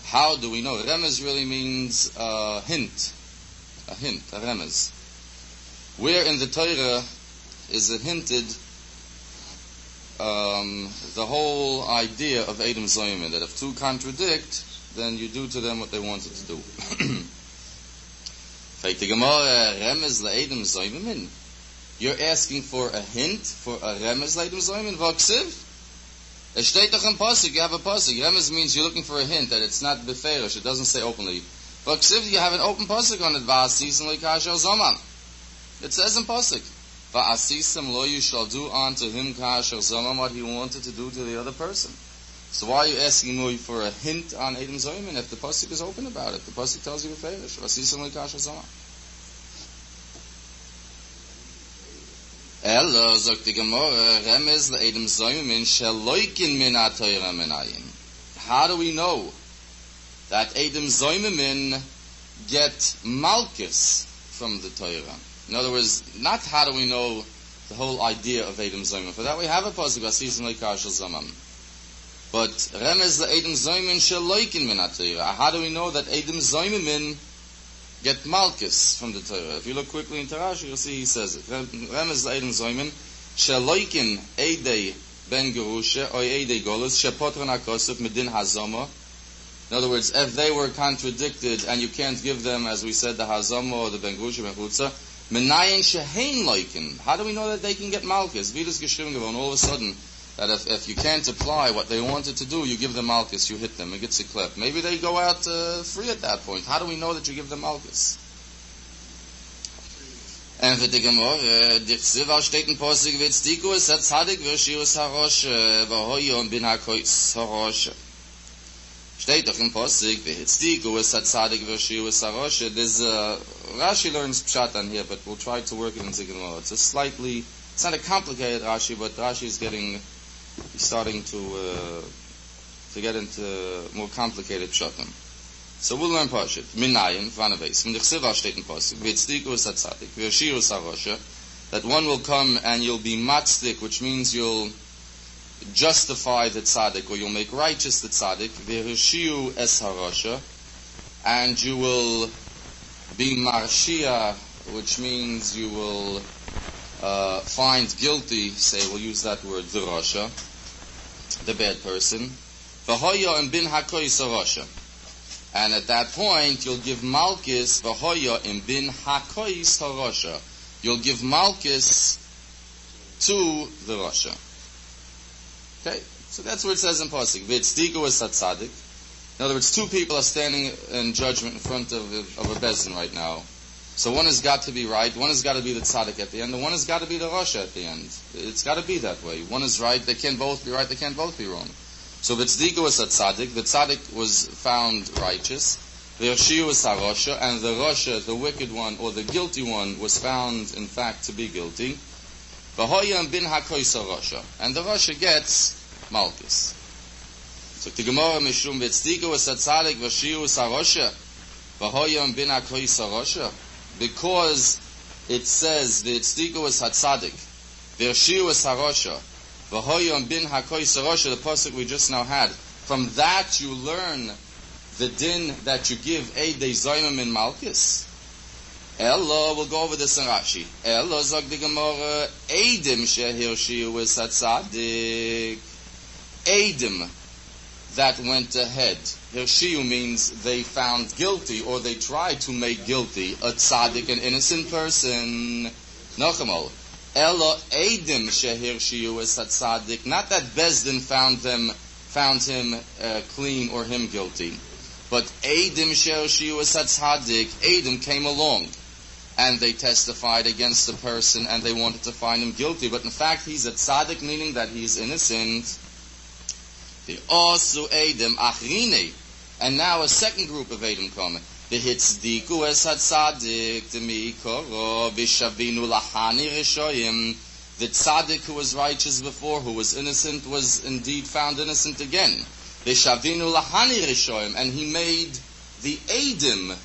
How do we know? Remez really means hint, a remez. Where in the Torah is it hinted the whole idea of Edom Zoymin, that if two contradict, then you do to them what they wanted to do. You're asking for a hint, for a remez l'Edom Zoymin, v'aksiv? Es steht doch im Pasuk, you have a Pasuk. Remez means you're looking for a hint, that it's not beferish, it doesn't say openly. V'aksiv, you have an open Pasuk on it, v'asisem l'kasher zoman. It says in Pasuk, v'asisem lo you shall do unto him kasher zoman what he wanted to do to the other person. So why are you asking me for a hint on Edom Zoymin if the Pasuk is open about it? The Pasuk tells you beferish, v'asisem l'kasher zoman. Ella, sagt die Gemara, Remez le'edem zoymin sheloikin min ha'toyra menayim. How do we know that Edom Zoymin get malchus from the Torah? In other words, not how do we know the whole idea of Edom Zoymin. For that we have a pasuk, Asisem le'kashel zaman. But Remez le'edem zoymin sheloikin min ha'toyra. How do we know that Edom Zoymin get malchus from the Torah? If you look quickly in Tarash, you'll see he says it. Remez le'edem zoymin sheloikin eidei ben gerusha or eidei golus shepotron hakosuf medin hazoma. In other words, if they were contradicted and you can't give them, as we said, the hazoma or the ben gerusha ben chutza, Menayin shehein loikin. How do we know that they can get malchus? Vidas geschrieben geworden. All of a sudden, that if you can't apply what they wanted to do, you give them malchus, you hit them, it gets a clip. Maybe they go out free at that point. How do we know that you give them malchus? And für die Gemara, die Chsiva steht in Posig, wird Stiku es hat Zadig, Virshius Haroshe, Vahoyo und Bin HaKois Haroshe. Steht doch in Posig, wird Stiku es hat Zadig, Virshius Haroshe. There's Rashi learns Pshat on here, but we'll try to work it into Gemara. It's not a complicated Rashi, but Rashi is starting to get into more complicated Pshatim. So we'll learn Pashit. Minayin, Vanabeis. From the Chsiva steht in Posig, V'tzdikus HaTzadik, V'yashirus HaRosha, that one will come and you'll be matzdik, which means you'll justify the tzaddik, or you'll make righteous the tzaddik, V'yashiru es HaRosha, and you will be marshia, which means you will find guilty, say, we'll use that word, the Rasha, the bad person, V'hoya and bin HaKois HaRosha. And at that point, you'll give malchus v'hoya im bin hakois harosha. You'll give malchus to the Rasha. Okay, so that's what it says in Pasuk. V'tzdiku es hatzadik. In other words, two people are standing in judgment in front of a bezin right now. So one has got to be right, one has got to be the tzaddik at the end, and one has got to be the Rasha at the end. It's got to be that way. One is right, they can't both be right, they can't both be wrong. So v'tzdiku was a tzaddik. The tzaddik was found righteous. V'yashiu was harosha, and the Rasha, the wicked one or the guilty one, was found in fact to be guilty. V'hoyam bin hakois harosha, and the Rasha gets malchus. So the Gemara mishum v'tzdiku was a tzaddik v'yashiu was harosha, v'hoyam bin hakois harosha, because it says v'tzdiku was a tzaddik, v'yashiu was harosha. V'hoyam bin hakois harosha, the pasuk we just now had. From that you learn the din that you give eidei zoymim in malchus. Ella, we'll go over this in Rashi. Ella zog the Gemara, eidim shehirshiu es hatzadik. Eidim that went ahead. Hirshiu means they found guilty, or they tried to make guilty a tzaddik, an innocent person. Nochamal. Ella eidim shehirshiu es hatzadik. Not that Bezdin found him clean or him guilty, but eidim shehirshiu es hatzadik. Eidim came along and they testified against the person and they wanted to find him guilty, but in fact he's a tzaddik, meaning that he's innocent. The osu eidim achrine, and now a second group of eidim come. The hitzdiku es hatzadik, the mikoro vishavinu lahani rishoyim. The tzaddik who was righteous before, who was innocent, was indeed found innocent again. Vishavinu lahani rishoyim, and he made the eidim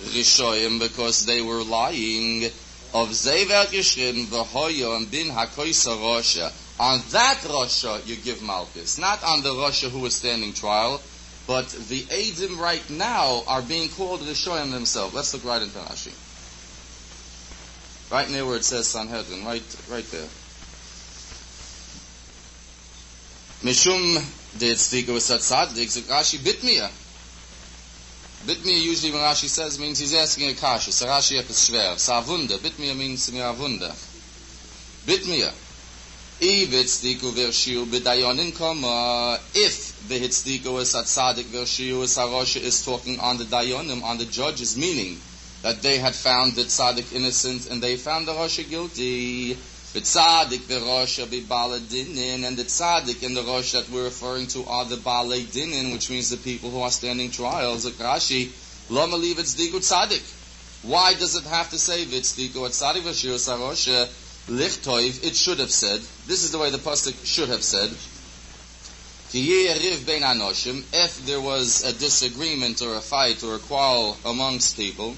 rishoyim because they were lying. Of zever geschrieben v'hoyom bin hakois harosha. On that Rasha you give malchus, not on the Rasha who was standing trial, but the Eidim right now are being called Rishoyim themselves. Let's look right into Rashi. Right near where it says Sanhedrin, right there. Mishum de'etzdiku es hatzadik, so Rashi bitmia. Bitmia usually when Rashi says means he's asking a kasha. So Rashi is schwer. Sa wunder. Bitmia means mir a wunder. Bitmia. If the hitzdiku is hatzadik v'yashiu is harosha is talking on the dayonim, on the judges, meaning that they had found the tzaddik innocent and they found the Rasha guilty. The tzaddik v'rosha be balei dinin, and the tzaddik and the Rasha that we're referring to are the balei dinin, which means the people who are standing trials. Like Rashi, lama li v'tzdiku tzaddik. Why does it have to say v'tzdiku hatzadik v'yashiu is harosha? Lichtoiv, it should have said, this is the way the pasuk should have said, if there was a disagreement or a fight or a quarrel amongst people,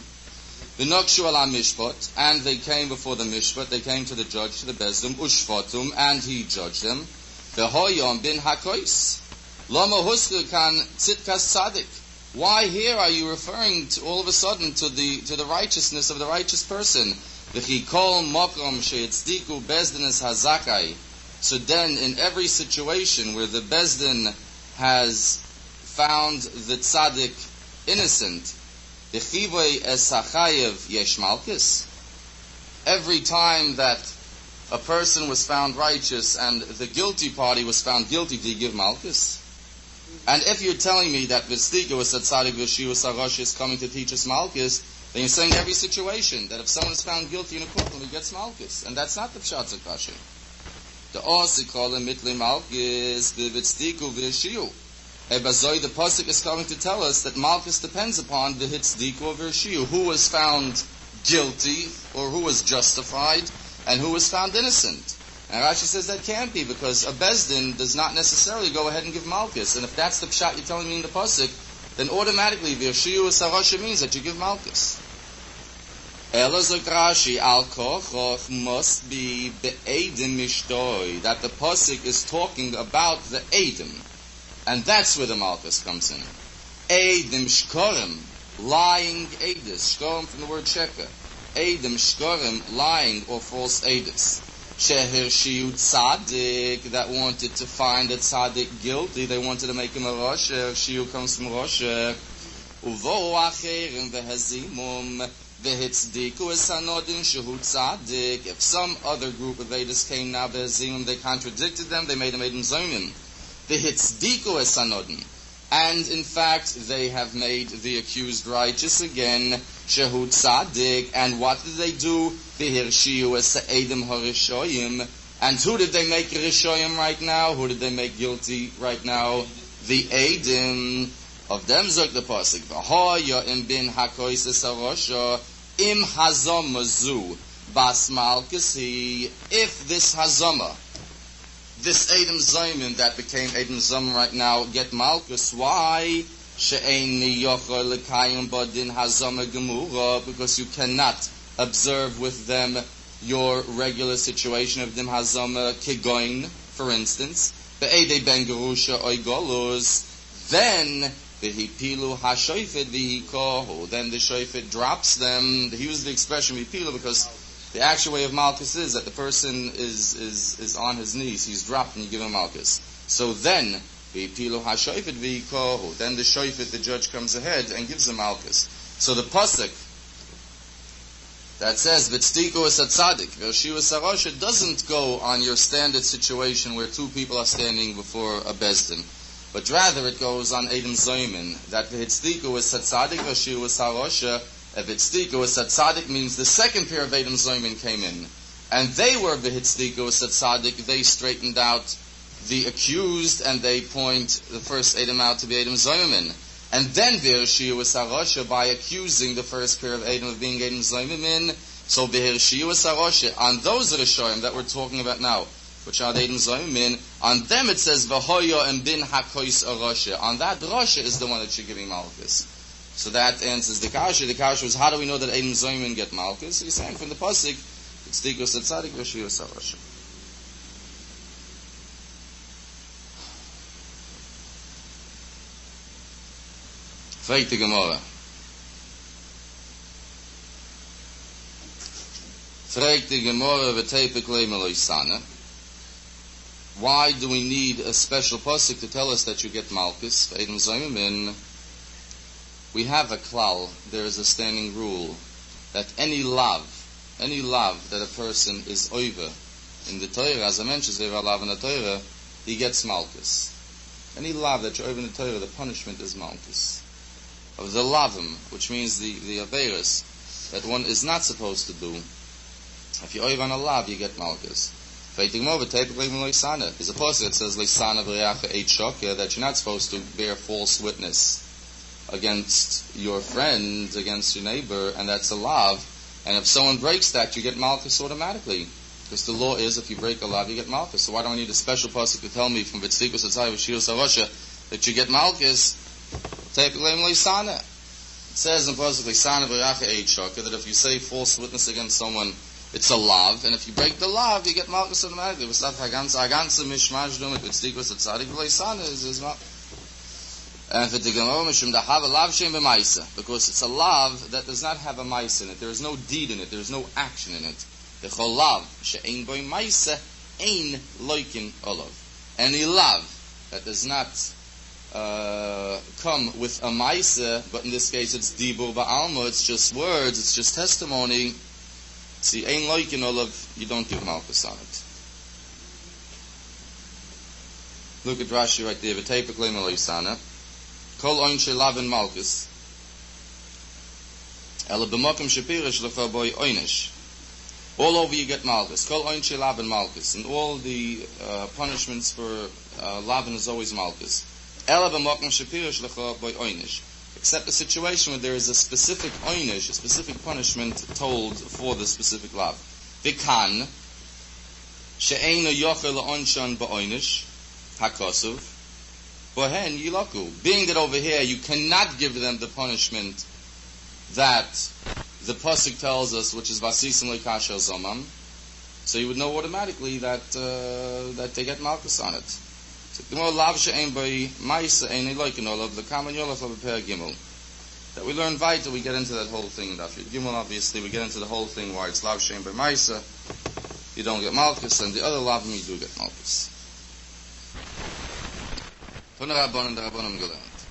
and they came before the mishpat, they came to the judge, to the bezdum, ushfatum, and he judged them, bin hakois, lama kan tzitkas tzadik. Why here are you referring to all of a sudden to the righteousness of the righteous person? So then, in every situation where the Bezdin has found the tzaddik innocent, every time that a person was found righteous and the guilty party was found guilty, do you give malchus? And if you're telling me that V'stika was a tzaddik v'shius harash is coming to teach us malchus, then you're saying every situation that if someone is found guilty in a courtroom, he gets malchus, and that's not the pshat zakasha. The osikol mitli malchus v'v'tzdiku v'shiu. The pasuk is coming to tell us that malchus depends upon the hitzdiku v'shiu, who was found guilty or who was justified and who was found innocent. And Rashi says that can't be, because a bezdin does not necessarily go ahead and give malchus. And if that's the pshat you're telling me in the pasuk, then automatically v'yashiu sarasha means that you give malchus. Elazar Rashi al kochoch must be be'edim mishtoi, that the pasuk is talking about the edim, and that's where the malchus comes in. Edim shkorim, lying edis, shkorim from the word sheker. Edim shkorim, lying or false edis. Sheher shiu tzaddik, that wanted to find a tzaddik guilty, they wanted to make him a rosher. Shiu comes from rosher. Uvo acherim vehazimum vehitzdiku esanodin shehu tzaddik. If some other group of edis came now vehazimum, they contradicted them, they made them edim zoyim. Vehitzdiku esanodin. And in fact, they have made the accused righteous again, shehu tzaddik. And what did they do? V'hirshiu es edim harishoyim. And who did they make rishoyim right now? Who did they make guilty right now? The edim. Of them zok the pasuk. V'hoya im bin hakois esarosha im hazama zu bas malkasi. If this hazama, this Edom Zaymin that became Edom Zaymin right now, get Malchus. Why? Because you cannot observe with them your regular situation of Dim Hazama Kegoin, for instance. Be'edei ben Gerusha Oigolus. Then Vehipilu HaShoifet Vihikohu. Then the Shoifet drops them. He used the expression Vehipilu because the actual way of malchus is that the person is on his knees, he's dropped, and you give him malchus. So then, then the shoifet, the judge, comes ahead and gives him malchus. So the pasuk that says v'tzdiku es tzaddik v'yashiu es harosha doesn't go on your standard situation where two people are standing before a bezdin, but rather it goes on Edom Zoymin, that v'tzdiku es tzaddik v'yashiu es harosha. V'hitzdiku es tzaddik means the second pair of Edom Zoymin came in, and they were v'hitzdiku es tzaddik. They straightened out the accused, and they point the first Edom out to be Edom Zoymin. And then v'hirshiu es harosha, by accusing the first pair of Edom of being Edom Zoymin. So v'hirshiu es harosha, on those rishoyim that we're talking about now, which are the Edom Zoymin, on them it says v'hoya and bin hakois arosha. On that rosha is the one that you're giving malchus. So that answers the kasha. The kasha was, how do we know that Edom Zoymin get malchus? So he's saying from the pasuk, it's tikos tzaddik v'shiu sarasha. Fragt die Gemara. Fragt die Gemara v'teipik le'meloi sana. Why do we need a special pasuk to tell us that you get malchus for Edom Zoymin? We have a klal, there is a standing rule, that any lav that a person is over in the Torah, as I mentioned, Zera lav in the Torah, he gets malchus. Any lav that you're over in the Torah, the punishment is malchus. Of the lavim, which means the averis, that one is not supposed to do. If you're over on a lav, you get malchus. There's a pasuk that says, that you're not supposed to bear false witness against your friend, against your neighbor, and that's a lav. And if someone breaks that, you get malchus automatically. Because the law is, if you break a lav, you get malchus. So why do I need a special pasuk to tell me from V'tzdikus Atzai V'shiu Sarosha that you get malchus? It says in pasuk that if you say false witness against someone, it's a lav, and if you break the lav, you get malchus automatically. And for the Gemara, because it's a lav that does not have a maisa in it. There is no deed in it. There is no action in it. The chol lav she'ein boy maisa ein loikin olav. Any lav that does not come with a maisa, but in this case it's dibur ba'alma, it's just words, it's just testimony. See, ein loikin olav, you don't give malchus on it. Look at Rashi right there. V'teipa kleim aloisana. Kol oin shelavin malchus. Ela b'mokim shepirish lecha boi oinish. All over you get malchus. Kol oin shelavin malchus. And all the punishments for lavin is always malchus. Ela b'mokim shepirish lecha boi oinish. Except the situation where there is a specific oinish, a specific punishment told for the specific lav. V'kan she'einu yochel la'onshan ba'oinish. Hakosov, bohen yilaku. Being that over here you cannot give them the punishment that the pasuk tells us, which is vasisim leikasher zomam, so you would know automatically that they get malchus on it. That we learn weiter, we get into that whole thing. Gimel, obviously, we get into the whole thing where it's lav shein by ma'isa, you don't get malchus, and the other lavim you do get malchus. Von der Rabbanon gelernt.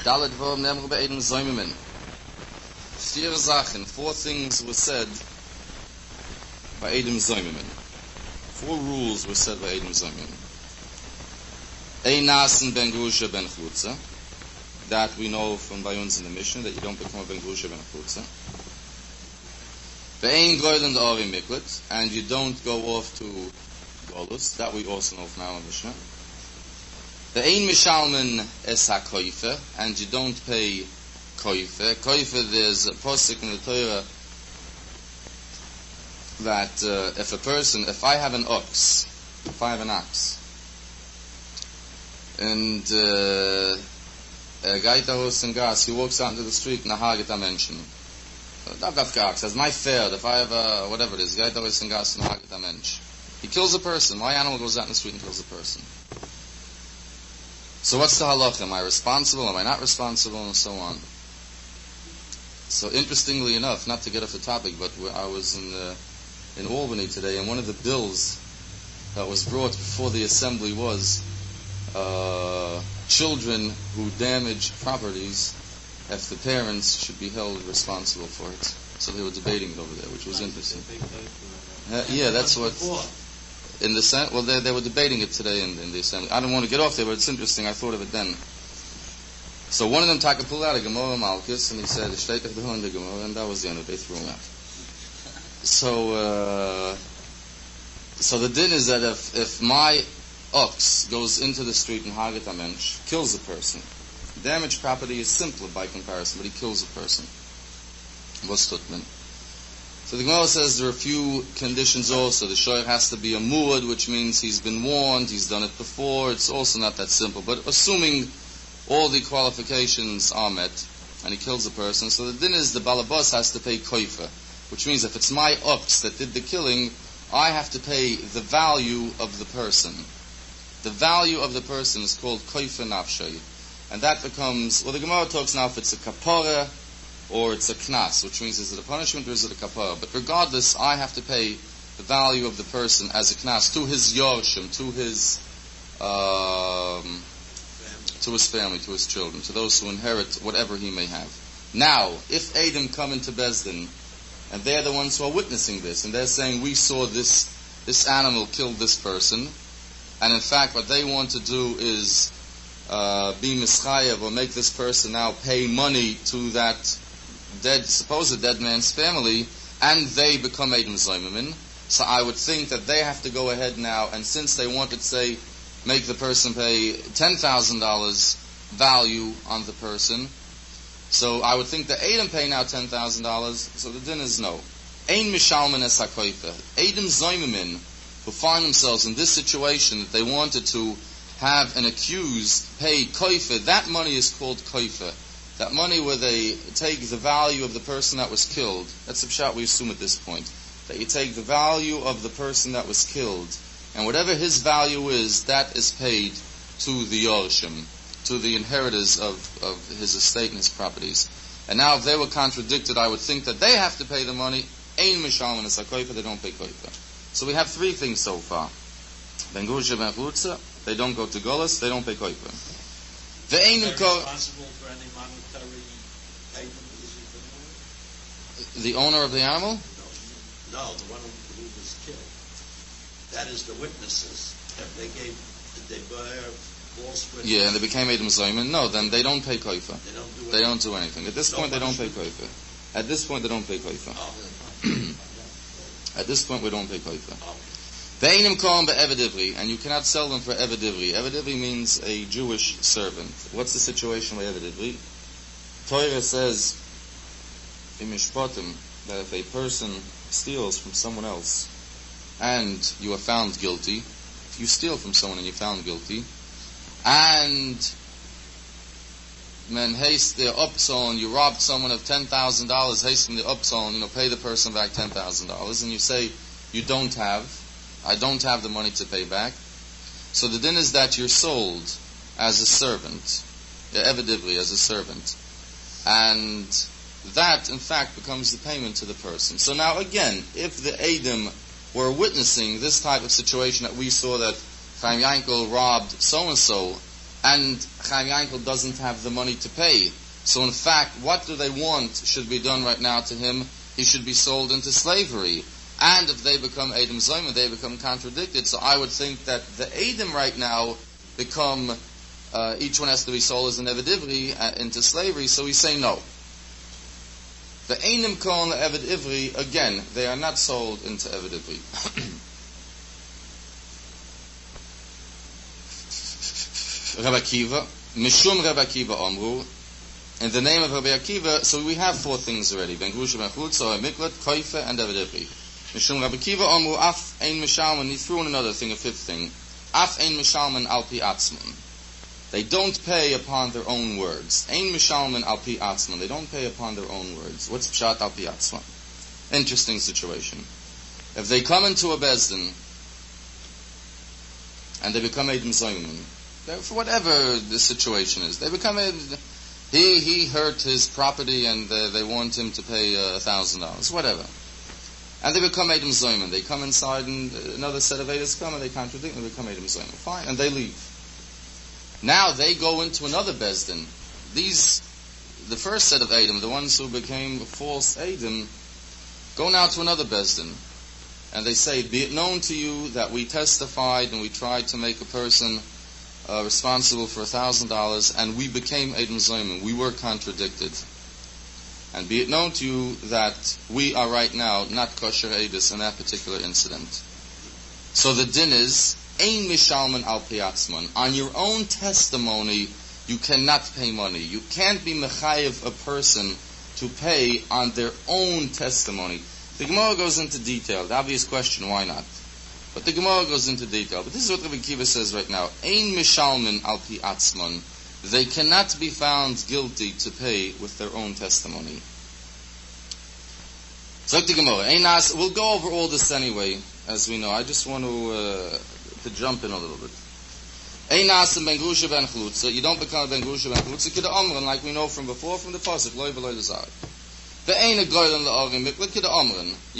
Dalet Dvorim nemru be'edem zoymimin. 4 Sachen, 4 things were said by Edom Zoymimin. 4 rules were said by Edom Zoymimin. Ein nasen ben grusha ben chutza. That we know from Bayons in the Mishnah, that you don't become a ben grusha ben chutza. Ve'ein goylen d'ori miklet, and you don't go off to Golus. That we also know from our Mishnah. Ve'ein mishalmen es ha-koife, and you don't pay koife. Koife, there's a posik in the Torah that if I have an ox, and a guy tahos and gas, he walks out into the street and a haget a mention. That's my fare. If I have a, whatever it is, guy tahos and gas and a haget a mensch. He kills a person. My animal goes out in the street and kills a person. So what's the halacha? Am I responsible? Am I not responsible? And so on. So interestingly enough, not to get off the topic, but I was in Albany today, and one of the bills that was brought before the assembly was children who damage properties, if the parents should be held responsible for it. So they were debating it over there, which was interesting. Yeah, that's what. In the Senate, well, they were debating it today in the assembly. I don't want to get off there, but it's interesting. I thought of it then. So one of them pulled out a Gemara Malchus, and he said, "Shteitach dehu in the Gemara," and that was the end of it. They threw him out. So the din is that if my ox goes into the street and haget a mensch, kills a person, damaged property is simpler by comparison, but he kills a person. What's tutman? So the Gemara says there are a few conditions also. The shoyer has to be a muad, which means he's been warned, he's done it before. It's also not that simple. But assuming all the qualifications are met, and he kills a person, so the din is the balabas has to pay koifa, which means if it's my ox that did the killing, I have to pay the value of the person. The value of the person is called koifa nafshay. And that becomes, well, the Gemara talks now if it's a kapara, or it's a knas, which means is it a punishment or is it a kapara? But regardless, I have to pay the value of the person as a knas to his yorshim, to his family, to his children, to those who inherit whatever he may have. Now, if Edom come into Bezdin, and they're the ones who are witnessing this, and they're saying, we saw this animal killed this person, and in fact what they want to do is be mischayev, or make this person now pay money to that supposed dead man's family, and they become Edom Zoymimin. So I would think that they have to go ahead now, and since they wanted, say, make the person pay $10,000 value on the person, so I would think that Edom pay now $10,000, so the din is no. Ein mishalmen es hakoife. Edom Zoymimin, who find themselves in this situation that they wanted to have an accused pay koife, that money is called koife. That money where they take the value of the person that was killed, that's the pshat we assume at this point, that you take the value of the person that was killed, and whatever his value is, that is paid to the yorshim, to the inheritors of his estate and his properties. And now if they were contradicted, I would think that they have to pay the money. Ein mishalmen es hakoife, they don't pay koife. So we have 3 things so far. Ben grusha ben chutza, they don't go to Golas, they don't pay koife. They're responsible for any monetary payment. The owner of the animal? No, the one who was killed. That is the witnesses. If they gave, did they bear false witness? Yeah, and they became Edom Zayman. No, then they don't pay koifa. They don't do anything. They don't do anything. At this point, they don't pay koifa. At this point, they don't pay koifa. At this point, we don't pay koifa. Ve'enim kohen be'eved ivri, and you cannot sell them for eved ivri. Eved ivri means a Jewish servant. What's the situation with eved ivri? Torah says in Mishpatim that if a person steals from someone else and you are found guilty, if you steal from someone and you're found guilty, and men haste their upzone, you robbed someone of $10,000, hasten the upzone, pay the person back $10,000, and you say, I don't have the money to pay back. So the din is that you're sold as a servant, evidently as a servant. And that, in fact, becomes the payment to the person. So now again, if the Edom were witnessing this type of situation that we saw that Chaim Yankel robbed so-and-so, and Chaim Yankel doesn't have the money to pay. So in fact, what do they want should be done right now to him? He should be sold into slavery. And if they become Edom Zayman, they become contradicted. So I would think that the Edom right now become, each one has to be sold as an Eved Ivri into slavery, so we say no. The Einim Kohen Eved Ivri, again, they are not sold into Eved Ivri. Rabbi Akiva, Mishum Rabbi Akiva Omru, in the name of Rabbi Akiva, so we have four things already: Ben Grusha, Ben Chutza, Miklat, Koife, and Eved Ivri. Mishum Rabbi Akiva Omru, Af Ein Mishalman, he threw in another thing, a fifth thing. Af Ein Mishalman Al Pi Atzman. They don't pay upon their own words. Ein Mishalman Al Pi Atzman. They don't pay upon their own words. What's Pshat Al Pi Atzman? Interesting situation. If they come into a Bezdin, and they become Edom Zayman, for whatever the situation is, they become he hurt his property and they want him to pay $1,000, whatever. And they become Edom Zayman. They come inside and another set of Edom come and they contradict and they become Edom Zayman. Fine, and they leave. Now they go into another Bezdin. The first set of Edom, the ones who became false Edom, go now to another Bezdin. And they say, be it known to you that we testified and we tried to make a person responsible for $1,000, and we became Edom Zayman. We were contradicted. And be it known to you that we are right now not kosher edus in that particular incident. So the din is, Ein Mishalman Al Pi Atzman. On your own testimony, you cannot pay money. You can't be mechayev a person to pay on their own testimony. The Gemara goes into detail. The obvious question, why not? But the Gemara goes into detail. But this is what Rabbi Akiva says right now. Ein Mishalman Al Pi Atzman. They cannot be found guilty to pay with their own testimony. So the Gemara. We'll go over all this anyway, as we know. I just want to jump in a little bit. You don't become a Ben Grusha Ben Chlutza Kida Omran, like we know from before, from the Pasuk, Loi V'loi L'Zar. You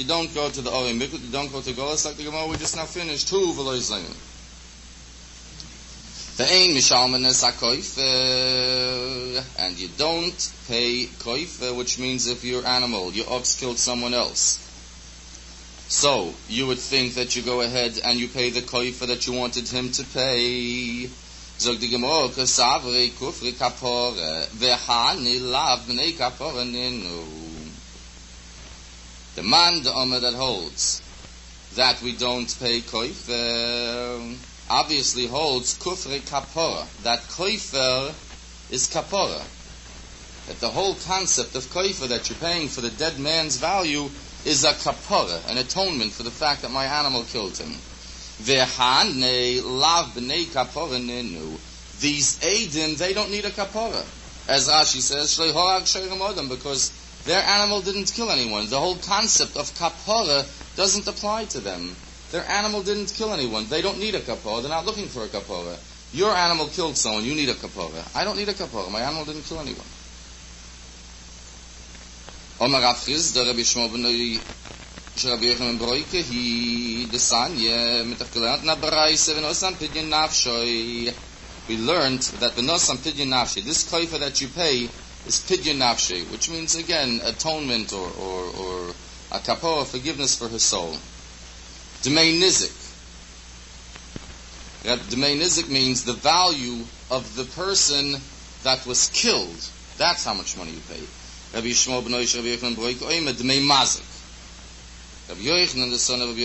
don't go to the Orim Miklat, you don't go to Golas, like the Gemara we just now finished, Hu V'loi Zayim. And you don't pay koife, which means if your animal, your ox killed someone else. So, you would think that you go ahead and you pay the koife that you wanted him to pay. Zog the Gemara, Kasavri Kufri Kapore, Vehani Lav Bnei Kapore Ninu. The man, the Omer that holds that we don't pay koife, obviously holds Kufri Kapore, that koifer is kapora. That the whole concept of koifer that you're paying for the dead man's value is a kapora, an atonement for the fact that my animal killed him. Vehane lav b'nei kapora nenu. These Eidim, they don't need a kapora. As Rashi says, because their animal didn't kill anyone. The whole concept of kapora doesn't apply to them. Their animal didn't kill anyone. They don't need a kapora. They're not looking for a kapora. Your animal killed someone. You need a kapora. I don't need a kapora. My animal didn't kill anyone. Omar Afriz, the Rabbi Shmo B'noi Shrabi Yechem Broike, he desanye mitachgelernt na Baraise v'nosam pidyon nafshoi. We learned that v'nosam pidyon nafshoi, this koifer that you pay is pidyon nafshi, which means again atonement or a kapora, forgiveness for her soul. Demei nizik. Demei nizik means the value of the person that was killed. That's how much money you pay. Rabbi Yishmael ben Oish, Rabbi Yochanan Broik, Oime demei mazik. Rabbi Yochanan, the son of Rabbi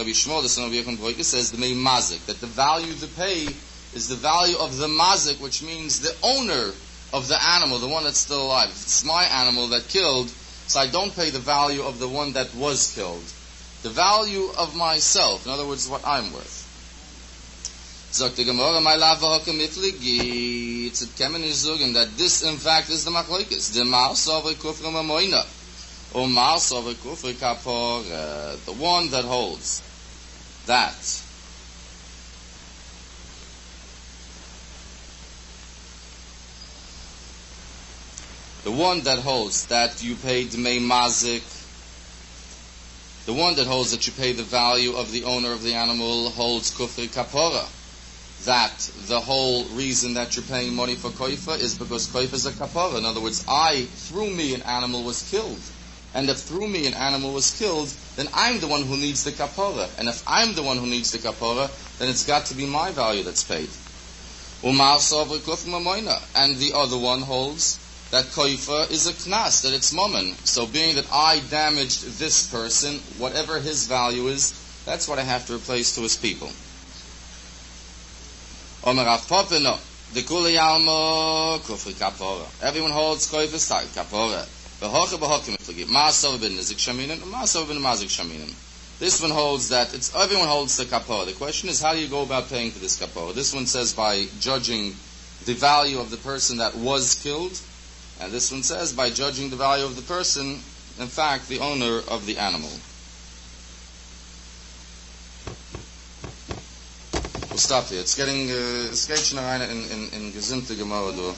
Yishmael, the son of Rabbi Yochanan Broik, says demei mazik, that the value to pay is the value of the mazik, which means the owner of the animal, the one that's still alive. If it's my animal that killed, so I don't pay the value of the one that was killed. The value of myself, in other words, what I'm worth. Sagt die Gemara, my love mittligi, it's kemen izugen, that this in fact is the machlokes. The mars over kufra mamoina, or mars over kufra kapor, the one that holds that you pay dmei mazik, the one that holds that you pay the value of the owner of the animal holds kufri kapora. That the whole reason that you're paying money for koifa is because koifa is a kapora. In other words, through me an animal was killed. And if through me an animal was killed, then I'm the one who needs the kapora. And if I'm the one who needs the kapora, then it's got to be my value that's paid. And the other one holds that koifa is a knas, that it's momen. So being that I damaged this person, whatever his value is, that's what I have to replace to his people. Everyone holds koifa stag kapora. This one holds that everyone holds the kapora. The question is, how do you go about paying for this kapora? This one says by judging the value of the person that was killed. And this one says by judging the value of the person, in fact, the owner of the animal. We'll stop here. It's getting in gesinnte Gemara.